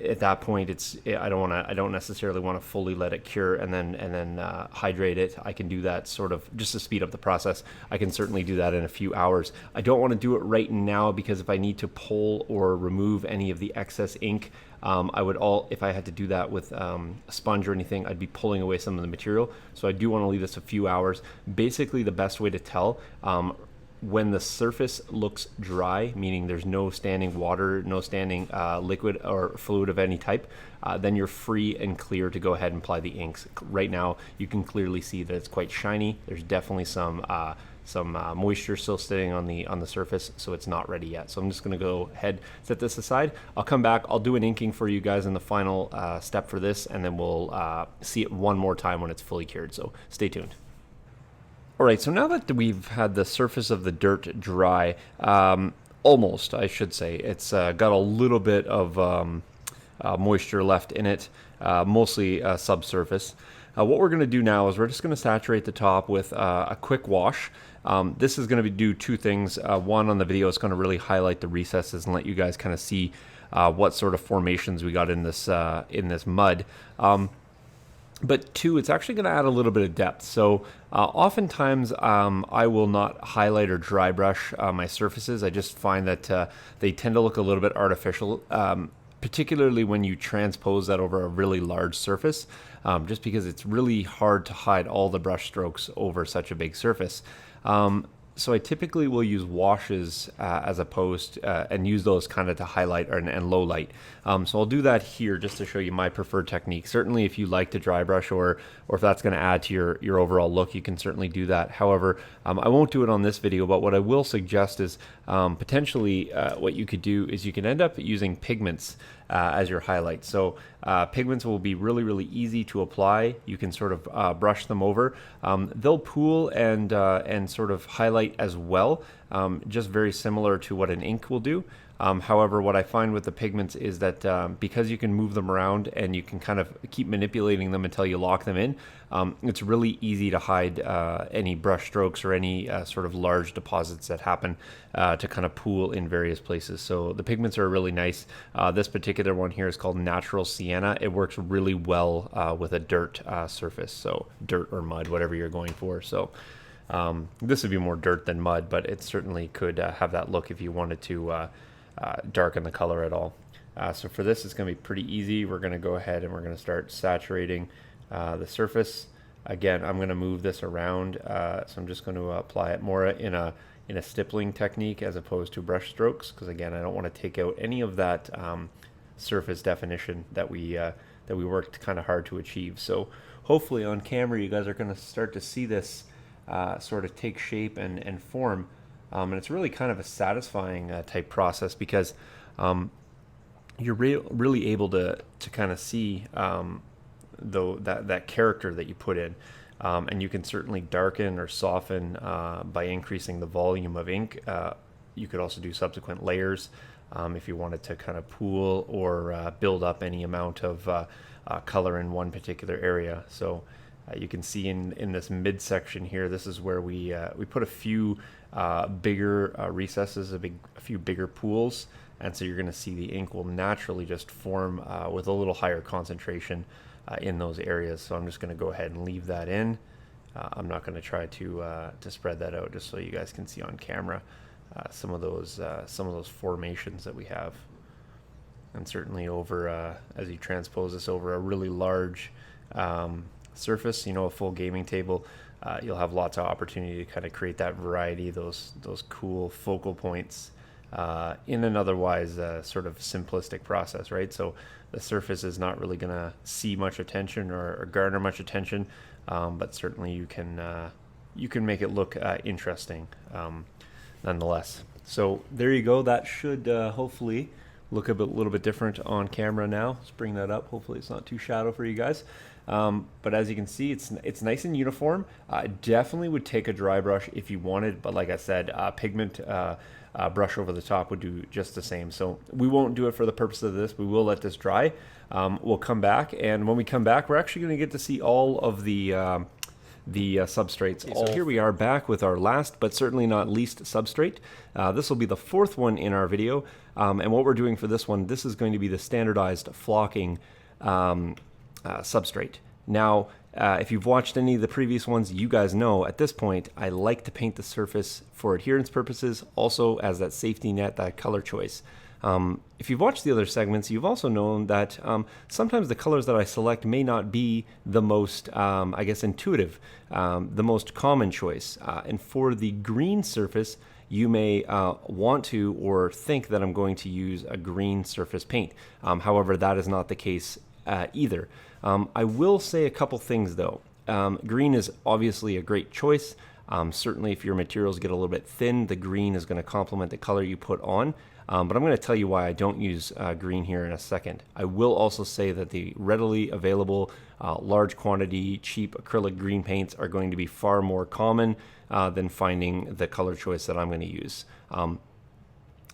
At that point, I don't necessarily want to fully let it cure and then hydrate it. I can do that sort of just to speed up the process. I can certainly do that in a few hours. I don't want to do it right now because if I need to pull or remove any of the excess ink, if I had to do that with a sponge or anything, I'd be pulling away some of the material. So I do want to leave this a few hours. Basically, the best way to tell when the surface looks dry, meaning there's no standing water, no standing liquid or fluid of any type, then you're free and clear to go ahead and apply the inks. Right now, you can clearly see that it's quite shiny. There's definitely some moisture still sitting on the surface, so it's not ready yet. So I'm just going to go ahead, set this aside. I'll come back. I'll do an inking for you guys in the final step for this, and then we'll see it one more time when it's fully cured. So stay tuned. All right, so now that we've had the surface of the dirt dry, almost, I should say, it's got a little bit of moisture left in it, mostly subsurface. What we're going to do now is we're just going to saturate the top with a quick wash. This is going to do two things. One, on the video, it's going to really highlight the recesses and let you guys kind of see what sort of formations we got in this mud. But two, it's actually going to add a little bit of depth. So oftentimes I will not highlight or dry brush my surfaces. I just find that they tend to look a little bit artificial, particularly when you transpose that over a really large surface, just because it's really hard to hide all the brush strokes over such a big surface. So I typically will use washes as opposed and use those kind of to highlight and low light. So I'll do that here just to show you my preferred technique. Certainly if you like to dry brush or if that's going to add to your overall look, you can certainly do that. However, I won't do it on this video, but what I will suggest is potentially what you could do is you can end up using pigments as your highlight. So pigments will be really, really easy to apply. You can sort of brush them over. They'll pool and sort of highlight as well, just very similar to what an ink will do. However, what I find with the pigments is that because you can move them around and you can kind of keep manipulating them until you lock them in, it's really easy to hide any brush strokes or any sort of large deposits that happen to kind of pool in various places. So the pigments are really nice. This particular one here is called Natural Sienna. It works really well with a dirt surface, so dirt or mud, whatever you're going for. So this would be more dirt than mud, but it certainly could have that look if you wanted to darken the color at all. So for this, it's going to be pretty easy. We're going to go ahead and we're going to start saturating the surface. Again, I'm going to move this around, so I'm just going to apply it more in a stippling technique as opposed to brush strokes, because again, I don't want to take out any of that surface definition that we worked kind of hard to achieve. So hopefully on camera, you guys are going to start to see this sort of take shape and form. And it's really kind of a satisfying type process because you're really able to kind of see that character that you put in. And you can certainly darken or soften by increasing the volume of ink. You could also do subsequent layers if you wanted to kind of pool or build up any amount of color in one particular area. So you can see in this midsection here, this is where we put a few bigger recesses, a few bigger pools, and so you're going to see the ink will naturally just form with a little higher concentration in those areas. So I'm just going to go ahead and leave that in. I'm not going to try to spread that out, just so you guys can see on camera some of those formations that we have. And certainly over as you transpose this over a really large surface, a full gaming table, you'll have lots of opportunity to kind of create that variety, those cool focal points in an otherwise sort of simplistic process, right? So the surface is not really going to see much attention or garner much attention, but certainly you can make it look interesting nonetheless. So there you go. That should hopefully look a little bit different on camera now. Let's bring that up. Hopefully it's not too shadow for you guys. But as you can see, it's nice and uniform. Definitely would take a dry brush if you wanted, but like I said, pigment brush over the top would do just the same. So we won't do it for the purpose of this. We will let this dry. We'll come back, and when we come back, we're actually going to get to see all of the substrates. So here we are back with our last but certainly not least substrate. This will be the fourth one in our video, and what we're doing for this one, this is going to be the standardized flocking substrate. Now, if you've watched any of the previous ones, you guys know at this point I like to paint the surface for adherence purposes, also as that safety net, that color choice. If you've watched the other segments, you've also known that sometimes the colors that I select may not be the most, I guess, intuitive, the most common choice. And for the green surface, you may want to or think that I'm going to use a green surface paint. However, that is not the case either. I will say a couple things though. Green is obviously a great choice. Certainly if your materials get a little bit thin, the green is going to complement the color you put on. But I'm going to tell you why I don't use green here in a second. I will also say that the readily available large quantity cheap acrylic green paints are going to be far more common than finding the color choice that I'm going to use.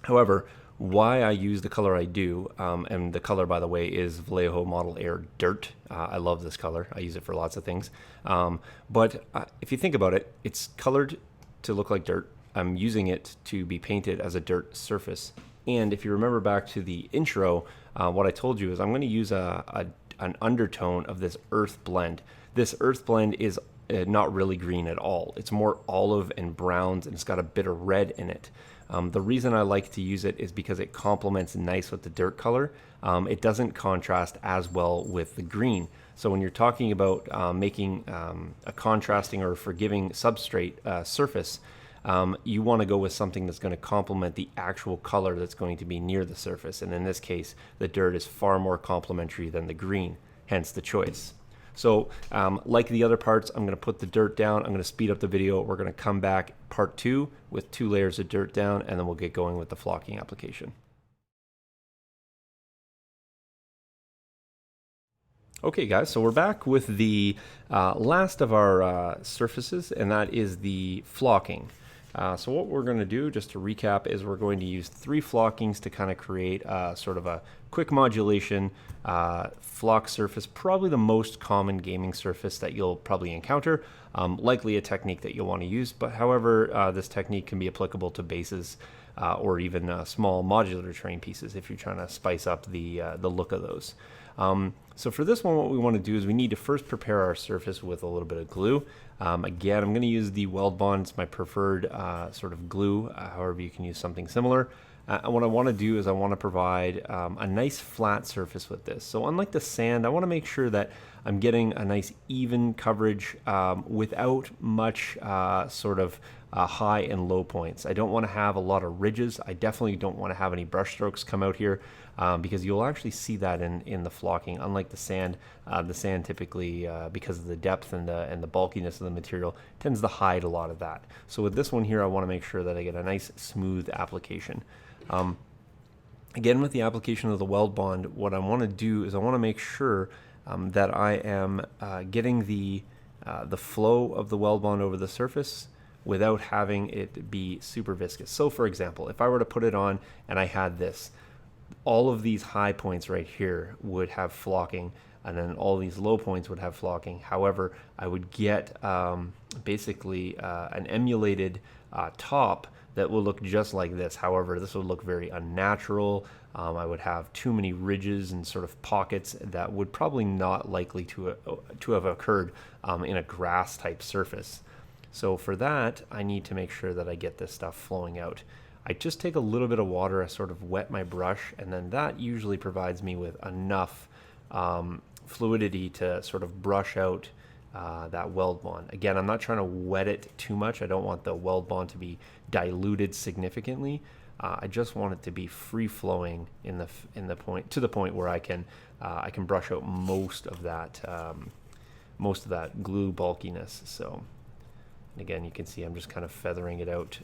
However, why I use the color I do, and the color, by the way, is Vallejo Model Air Dirt. I love this color. I use it for lots of things. But if you think about it, it's colored to look like dirt. I'm using it to be painted as a dirt surface. And if you remember back to the intro, what I told you is I'm going to use an undertone of this earth blend. This earth blend is not really green at all. It's more olive and browns, and it's got a bit of red in it. The reason I like to use it is because it complements nice with the dirt color. It doesn't contrast as well with the green. So when you're talking about making a contrasting or forgiving substrate surface, you want to go with something that's going to complement the actual color that's going to be near the surface. And in this case, the dirt is far more complementary than the green, hence the choice. So like the other parts, I'm going to put the dirt down. I'm going to speed up the video. We're going to come back part 2 with 2 layers of dirt down, and then we'll get going with the flocking application. Okay guys, so we're back with the last of our surfaces, and that is the flocking. So what we're going to do, just to recap, is we're going to use 3 flockings to kind of create sort of a quick modulation flock surface, probably the most common gaming surface that you'll probably encounter, likely a technique that you'll want to use, but however, this technique can be applicable to bases or even small modular terrain pieces if you're trying to spice up the look of those. So for this one, what we want to do is we need to first prepare our surface with a little bit of glue. Again, I'm going to use the Weld Bond. It's my preferred sort of glue. However, you can use something similar. And what I want to do is I want to provide a nice flat surface with this. So unlike the sand, I want to make sure that I'm getting a nice even coverage without much sort of high and low points. I don't want to have a lot of ridges. I definitely don't want to have any brush strokes come out here because you'll actually see that in the flocking. Unlike the sand typically, because of the depth and the bulkiness of the material, tends to hide a lot of that. So with this one here, I want to make sure that I get a nice smooth application. Again, with the application of the Weld Bond, what I want to do is I want to make sure that I am getting the flow of the Weld Bond over the surface without having it be super viscous. So for example, if I were to put it on and I had this, all of these high points right here would have flocking, and then all these low points would have flocking. However, I would get basically an emulated top that will look just like this. However, this would look very unnatural. I would have too many ridges and sort of pockets that would probably not likely to have occurred in a grass type surface. So for that, I need to make sure that I get this stuff flowing out. I just take a little bit of water, I sort of wet my brush, and then that usually provides me with enough fluidity to sort of brush out that Weld Bond. Again, I'm not trying to wet it too much. I don't want the Weld Bond to be diluted significantly. I just want it to be free flowing to the point where I can brush out most of that glue bulkiness. So again, you can see I'm just kind of feathering it out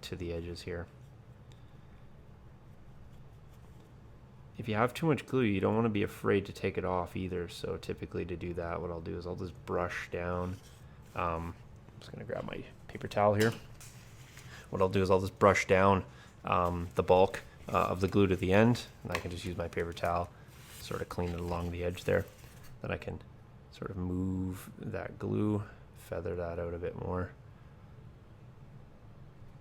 to the edges here. if you have too much glue, you don't want to be afraid to take it off either. So typically to do that, what I'll do is I'll just brush down. I'm just going to grab my paper towel here. What I'll do is I'll just brush down the bulk of the glue to the end, and I can just use my paper towel, sort of clean it along the edge there. Then I can sort of move that glue, feather that out a bit more.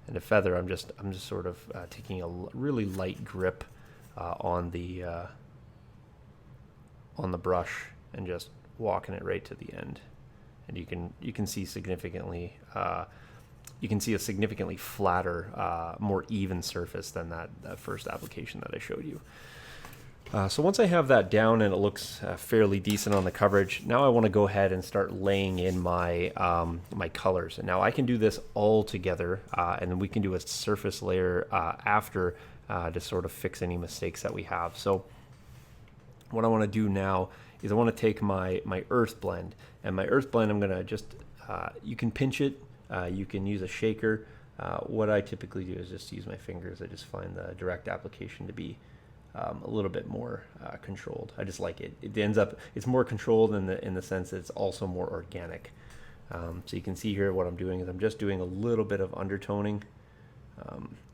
And to feather, I'm just sort of taking a really light grip on the brush and just walking it right to the end. And you can see significantly. You can see a significantly flatter, more even surface than that first application that I showed you. So once I have that down and it looks fairly decent on the coverage, now I want to go ahead and start laying in my my colors. And now I can do this all together, and then we can do a surface layer after to sort of fix any mistakes that we have. So what I want to do now is I want to take my earth blend, and my earth blend I'm going to just, you can pinch it, you can use a shaker. What I typically do is just use my fingers. I just find the direct application to be a little bit more controlled. I just like it. It ends up, it's more controlled in the sense that it's also more organic. So you can see here what I'm doing is I'm just doing a little bit of undertoning,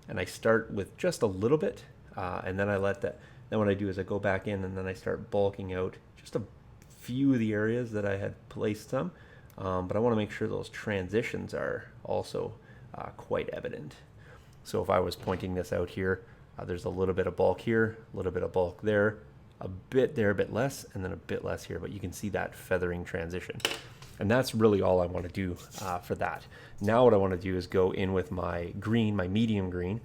and I start with just a little bit, and then I let that. Then what I do is I go back in and then I start bulking out just a few of the areas that I had placed some, but I want to make sure those transitions are also quite evident. So if I was pointing this out here, there's a little bit of bulk here, a little bit of bulk there, a bit there, a bit less, and then a bit less here, but you can see that feathering transition. And that's really all I want to do for that. Now what I want to do is go in with my green, my medium green.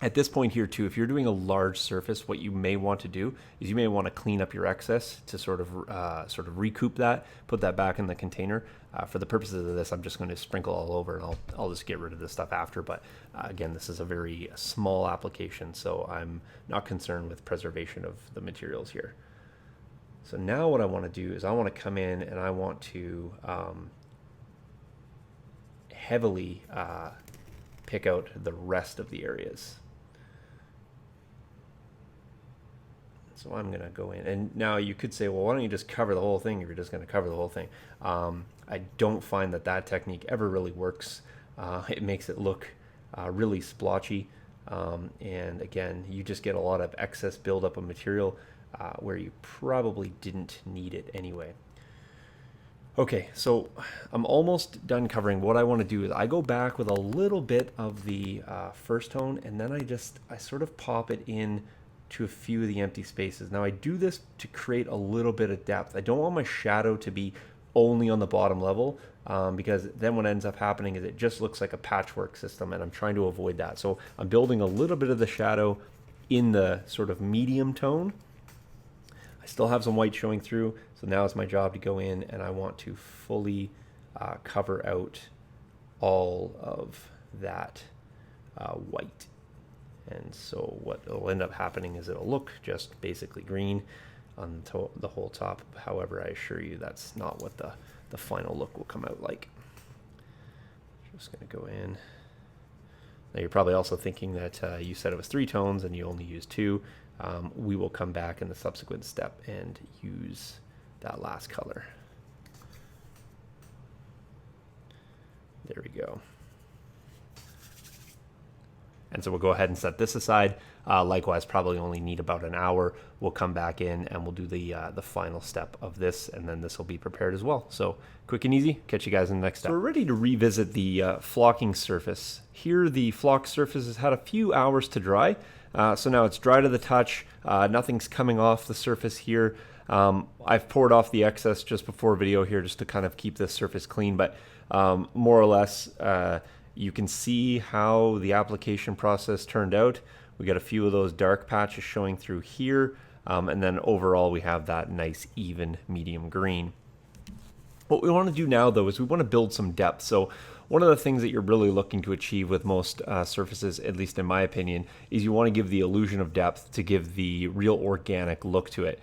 At this point here too, if you're doing a large surface, what you may want to do is you may want to clean up your excess to sort of recoup that, put that back in the container. For the purposes of this, I'm just going to sprinkle all over, and I'll just get rid of this stuff after. But again, this is a very small application, so I'm not concerned with preservation of the materials here. So now what I want to do is I want to come in and I want to heavily pick out the rest of the areas. So I'm going to go in, and now you could say, well, why don't you just cover the whole thing if you're just going to cover the whole thing? I don't find that technique ever really works. It makes it look really splotchy, and again, you just get a lot of excess buildup of material where you probably didn't need it anyway. Okay, so I'm almost done covering. What I want to do is I go back with a little bit of the first tone, and then I sort of pop it in to a few of the empty spaces. Now I do this to create a little bit of depth. I don't want my shadow to be only on the bottom level, because then what ends up happening is it just looks like a patchwork system, and I'm trying to avoid that. So I'm building a little bit of the shadow in the sort of medium tone. I still have some white showing through, so now it's my job to go in and I want to fully cover out all of that white. And so what will end up happening is it'll look just basically green on the whole top. However, I assure you that's not what the final look will come out like. Just going to go in. Now you're probably also thinking that you said it was 3 tones and you only used 2. We will come back in the subsequent step and use that last color. There we go. And so we'll go ahead and set this aside. Likewise, probably only need about an hour. We'll come back in and we'll do the final step of this, and then this will be prepared as well. So quick and easy. Catch you guys in the next step. So we're ready to revisit the flocking surface. Here the flock surface has had a few hours to dry. So now it's dry to the touch. Nothing's coming off the surface here. I've poured off the excess just before video here just to kind of keep this surface clean, but more or less you can see how the application process turned out. We got a few of those dark patches showing through here, and then overall we have that nice even medium green. What we want to do now though is we want to build some depth. So one of the things that you're really looking to achieve with most surfaces, at least in my opinion, is you want to give the illusion of depth to give the real organic look to it.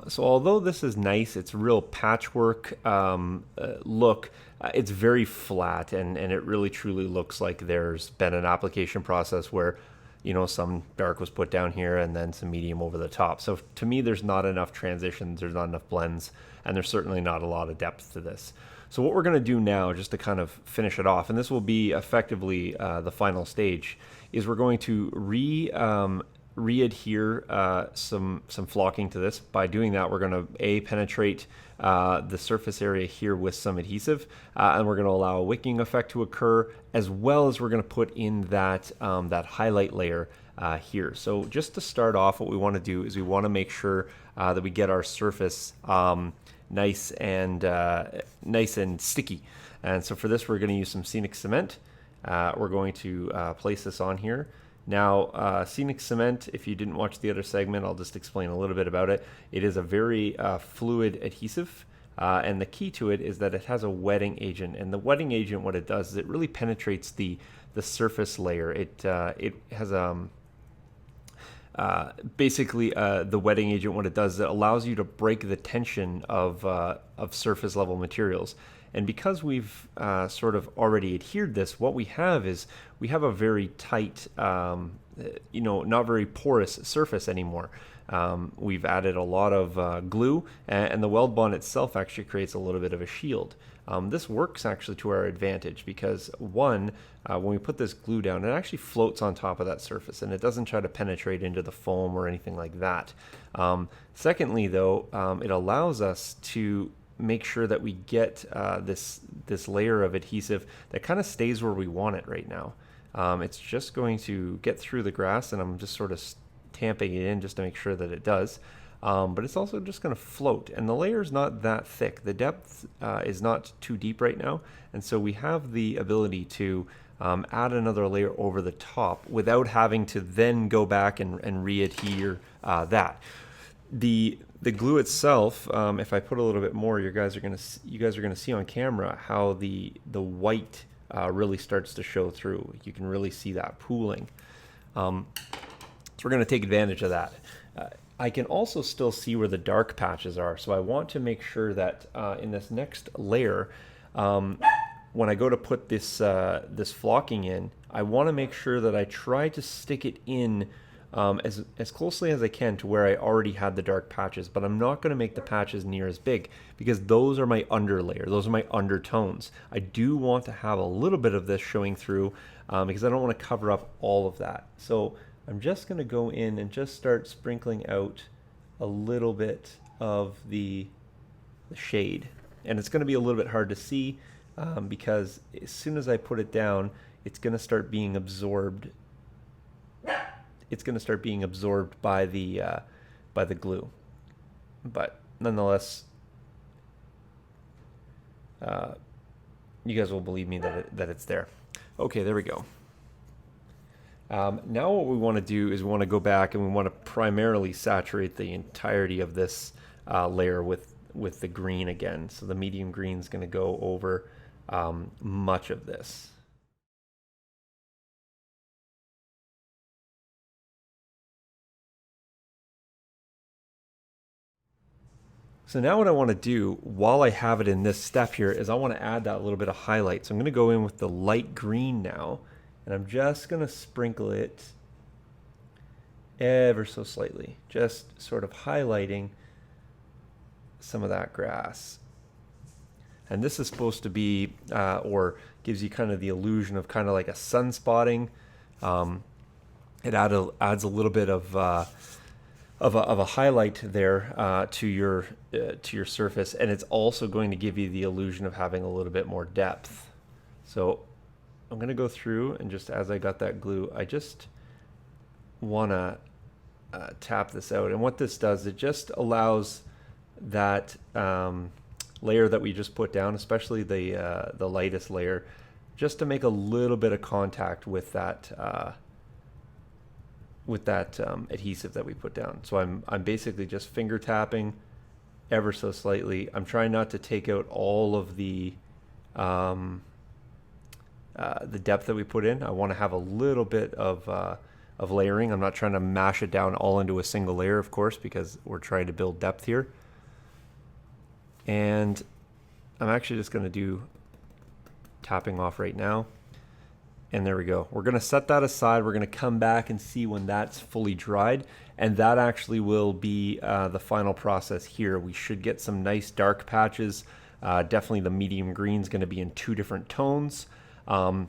So although this is nice, it's a real patchwork look, it's very flat, and it really truly looks like there's been an application process where you know, some dark was put down here and then some medium over the top. So to me, there's not enough transitions, there's not enough blends, and there's certainly not a lot of depth to this. So what we're going to do now, just to kind of finish it off, and this will be effectively the final stage, is we're going to re-adhere some flocking to this. By doing that, we're going to penetrate the surface area here with some adhesive, and we're going to allow a wicking effect to occur, as well as we're going to put in that that highlight layer here. So just to start off, what we want to do is we want to make sure that we get our surface nice and sticky. And so for this, we're going to use some scenic cement. We're going to place this on here. Now, scenic cement, if you didn't watch the other segment, I'll just explain a little bit about it. It is a very fluid adhesive, and the key to it is that it has a wetting agent. And the wetting agent, what it does is it really penetrates the surface layer. It has basically, the wetting agent, what it does is it allows you to break the tension of surface level materials. And because we've sort of already adhered this, what we have is we have a very tight, not very porous surface anymore. We've added a lot of glue, and the weld bond itself actually creates a little bit of a shield. This works actually to our advantage because, one, when we put this glue down, it actually floats on top of that surface and it doesn't try to penetrate into the foam or anything like that. Secondly, though, it allows us to make sure that we get this layer of adhesive that kind of stays where we want it right now. It's just going to get through the grass, and I'm just sort of tamping it in just to make sure that it does. But it's also just going to float, and the layer is not that thick. The depth is not too deep right now, and so we have the ability to add another layer over the top without having to then go back and re-adhere that. The glue itself, if I put a little bit more, you guys are going to see on camera how the white really starts to show through. You can really see that pooling. So we're going to take advantage of that. I can also still see where the dark patches are, so I want to make sure that in this next layer, when I go to put this this flocking in, I want to make sure that I try to stick it in as closely as I can to where I already had the dark patches, but I'm not going to make the patches near as big because those are my underlayer, those are my undertones. I do want to have a little bit of this showing through because I don't want to cover up all of that. So I'm just going to go in and just start sprinkling out a little bit of the shade. And it's going to be a little bit hard to see because as soon as I put it down, it's going to start being absorbed. It's going to start being absorbed by the glue. But nonetheless, you guys will believe me that it's there. Okay, there we go. Now what we want to do is we want to go back and we want to primarily saturate the entirety of this layer with the green again. So the medium green is going to go over much of this. So now what I want to do while I have it in this step here is I want to add that little bit of highlight. So I'm going to go in with the light green now, and I'm just going to sprinkle it ever so slightly, just sort of highlighting some of that grass. And this is supposed to be, or gives you kind of the illusion of kind of like a sun spotting. It adds a little bit of a highlight there to your surface, and it's also going to give you the illusion of having a little bit more depth. So I'm going to go through, and just as I got that glue, I just want to tap this out. And what this does, it just allows that layer that we just put down, especially the lightest layer, just to make a little bit of contact with that adhesive that we put down. So I'm basically just finger tapping ever so slightly. I'm trying not to take out all of the depth that we put in. I want to have a little bit of layering. I'm not trying to mash it down all into a single layer, of course, because we're trying to build depth here. And I'm actually just going to do tapping off right now. And there we go. We're going to set that aside. We're going to come back and see when that's fully dried. And that actually will be the final process here. We should get some nice dark patches. Definitely the medium green is going to be in 2 different tones. And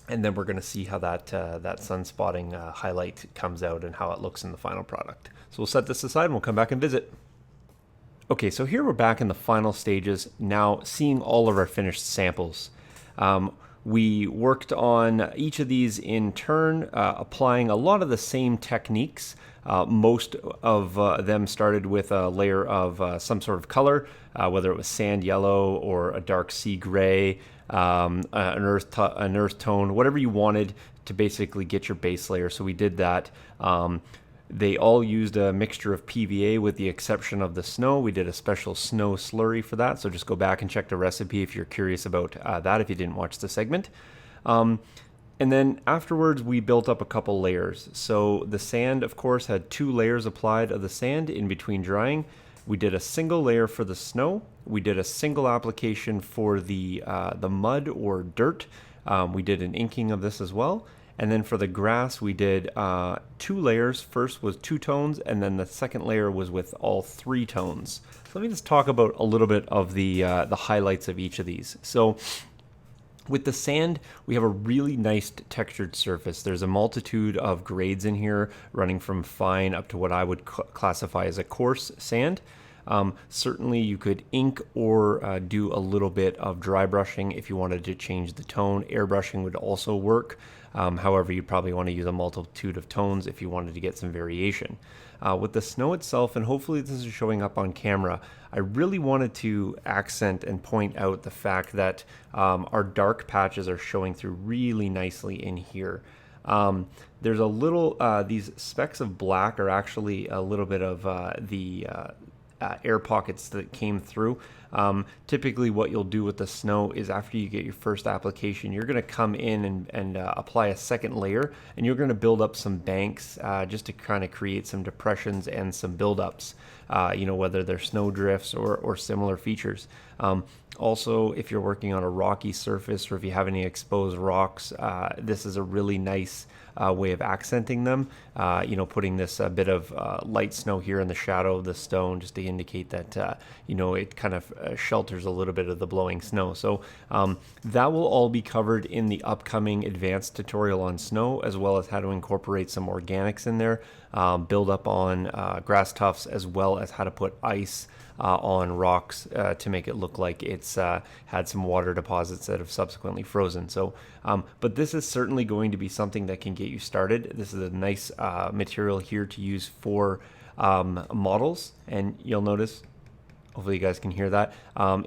then we're going to see how that sunspotting highlight comes out and how it looks in the final product. So we'll set this aside and we'll come back and visit. Okay, so here we're back in the final stages, now seeing all of our finished samples. We worked on each of these in turn, applying a lot of the same techniques. Most of them started with a layer of some sort of color, whether it was sand yellow or a dark sea gray, an earth tone, whatever you wanted to basically get your base layer. So we did that. They all used a mixture of PVA with the exception of the snow. We did a special snow slurry for that, so just go back and check the recipe if you're curious about that, if you didn't watch the segment. And then afterwards, we built up a couple layers. So the sand, of course, had 2 layers applied of the sand in between drying. We did a single layer for the snow. We did a single application for the mud or dirt. We did an inking of this as well. And then for the grass, we did 2 layers. First was 2 tones, and then the second layer was with all 3 tones. So let me just talk about a little bit of the highlights of each of these. So with the sand, we have a really nice textured surface. There's a multitude of grades in here, running from fine up to what I would classify as a coarse sand. Certainly you could ink or do a little bit of dry brushing if you wanted to change the tone. Airbrushing would also work. However, you'd probably want to use a multitude of tones if you wanted to get some variation. With the snow itself, and hopefully this is showing up on camera, I really wanted to accent and point out the fact that our dark patches are showing through really nicely in here. There's a little, these specks of black are actually a little bit of the air pockets that came through. Typically what you'll do with the snow is after you get your first application, you're going to come in and apply a second layer, and you're going to build up some banks just to kind of create some depressions and some buildups, whether they're snow drifts or similar features. Also, if you're working on a rocky surface or if you have any exposed rocks, this is a really nice way of accenting them, putting this bit of light snow here in the shadow of the stone just to indicate that, it kind of shelters a little bit of the blowing snow. So that will all be covered in the upcoming advanced tutorial on snow, as well as how to incorporate some organics in there, build up on grass tufts, as well as how to put ice on rocks to make it look like it's had some water deposits that have subsequently frozen. So, but this is certainly going to be something that can get you started. This is a nice material here to use for models, and you'll notice, hopefully you guys can hear that,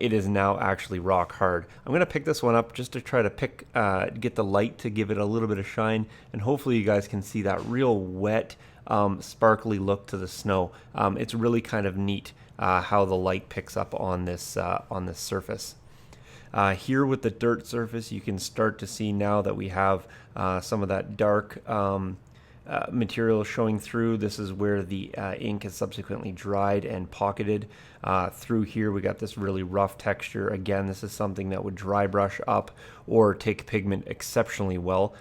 it is now actually rock hard. I'm going to pick this one up just to try to get the light to give it a little bit of shine, and hopefully you guys can see that real wet, sparkly look to the snow. It's really kind of neat how the light picks up on this surface. Here with the dirt surface, you can start to see now that we have some of that dark material showing through. This is where the ink is subsequently dried and pocketed. Through here we got this really rough texture. Again, this is something that would dry brush up or take pigment exceptionally well.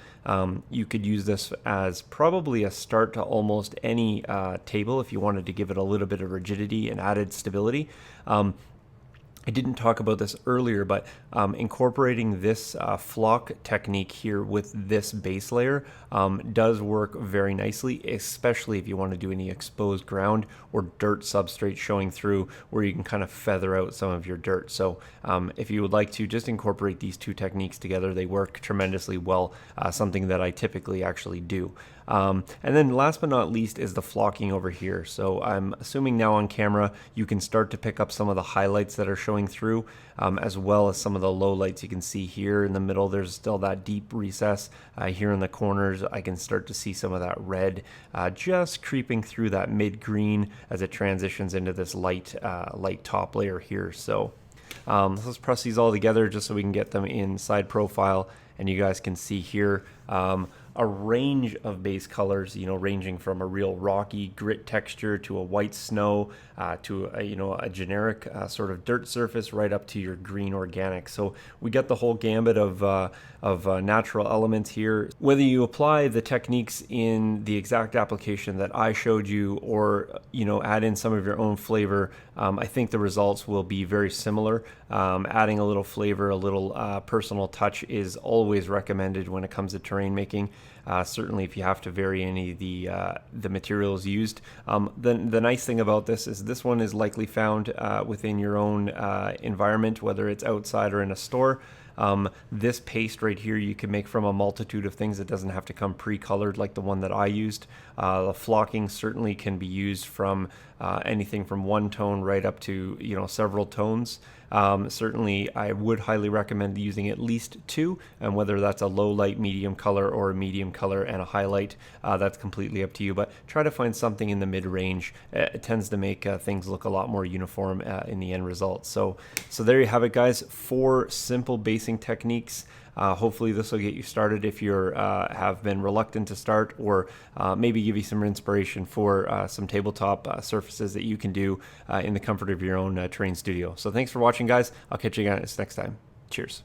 You could use this as probably a start to almost any table if you wanted to give it a little bit of rigidity and added stability. I didn't talk about this earlier, but incorporating this flock technique here with this base layer does work very nicely, especially if you want to do any exposed ground or dirt substrate showing through where you can kind of feather out some of your dirt. So if you would like to just incorporate these 2 techniques together, they work tremendously well, something that I typically actually do. And then last but not least is the flocking over here. So I'm assuming now on camera you can start to pick up some of the highlights that are showing through, as well as some of the low lights. You can see here in the middle there's still that deep recess. Here in the corners I can start to see some of that red just creeping through that mid-green as it transitions into this light top layer here. So let's press these all together just so we can get them in side profile, and you guys can see here a range of base colors, ranging from a real rocky grit texture to a white snow, to a generic sort of dirt surface, right up to your green organic. So we get the whole gambit of natural elements here. Whether you apply the techniques in the exact application that I showed you, or add in some of your own flavor, I think the results will be very similar. Adding a little flavor, a little personal touch is always recommended when it comes to terrain making. Certainly if you have to vary any of the materials used. The nice thing about this one is likely found within your own environment, whether it's outside or in a store. This paste right here you can make from a multitude of things. It doesn't have to come pre-colored like the one that I used. The flocking certainly can be used from anything from one tone right up to several tones. Certainly I would highly recommend using at least two, and whether that's a low light medium color or a medium color and a highlight, that's completely up to you, but try to find something in the mid-range. It tends to make things look a lot more uniform in the end result. So there you have it, guys. 4 simple basing techniques. Hopefully this will get you started if you have been reluctant to start, or maybe give you some inspiration for some tabletop surfaces that you can do in the comfort of your own terrain studio. So thanks for watching, guys. I'll catch you guys next time. Cheers.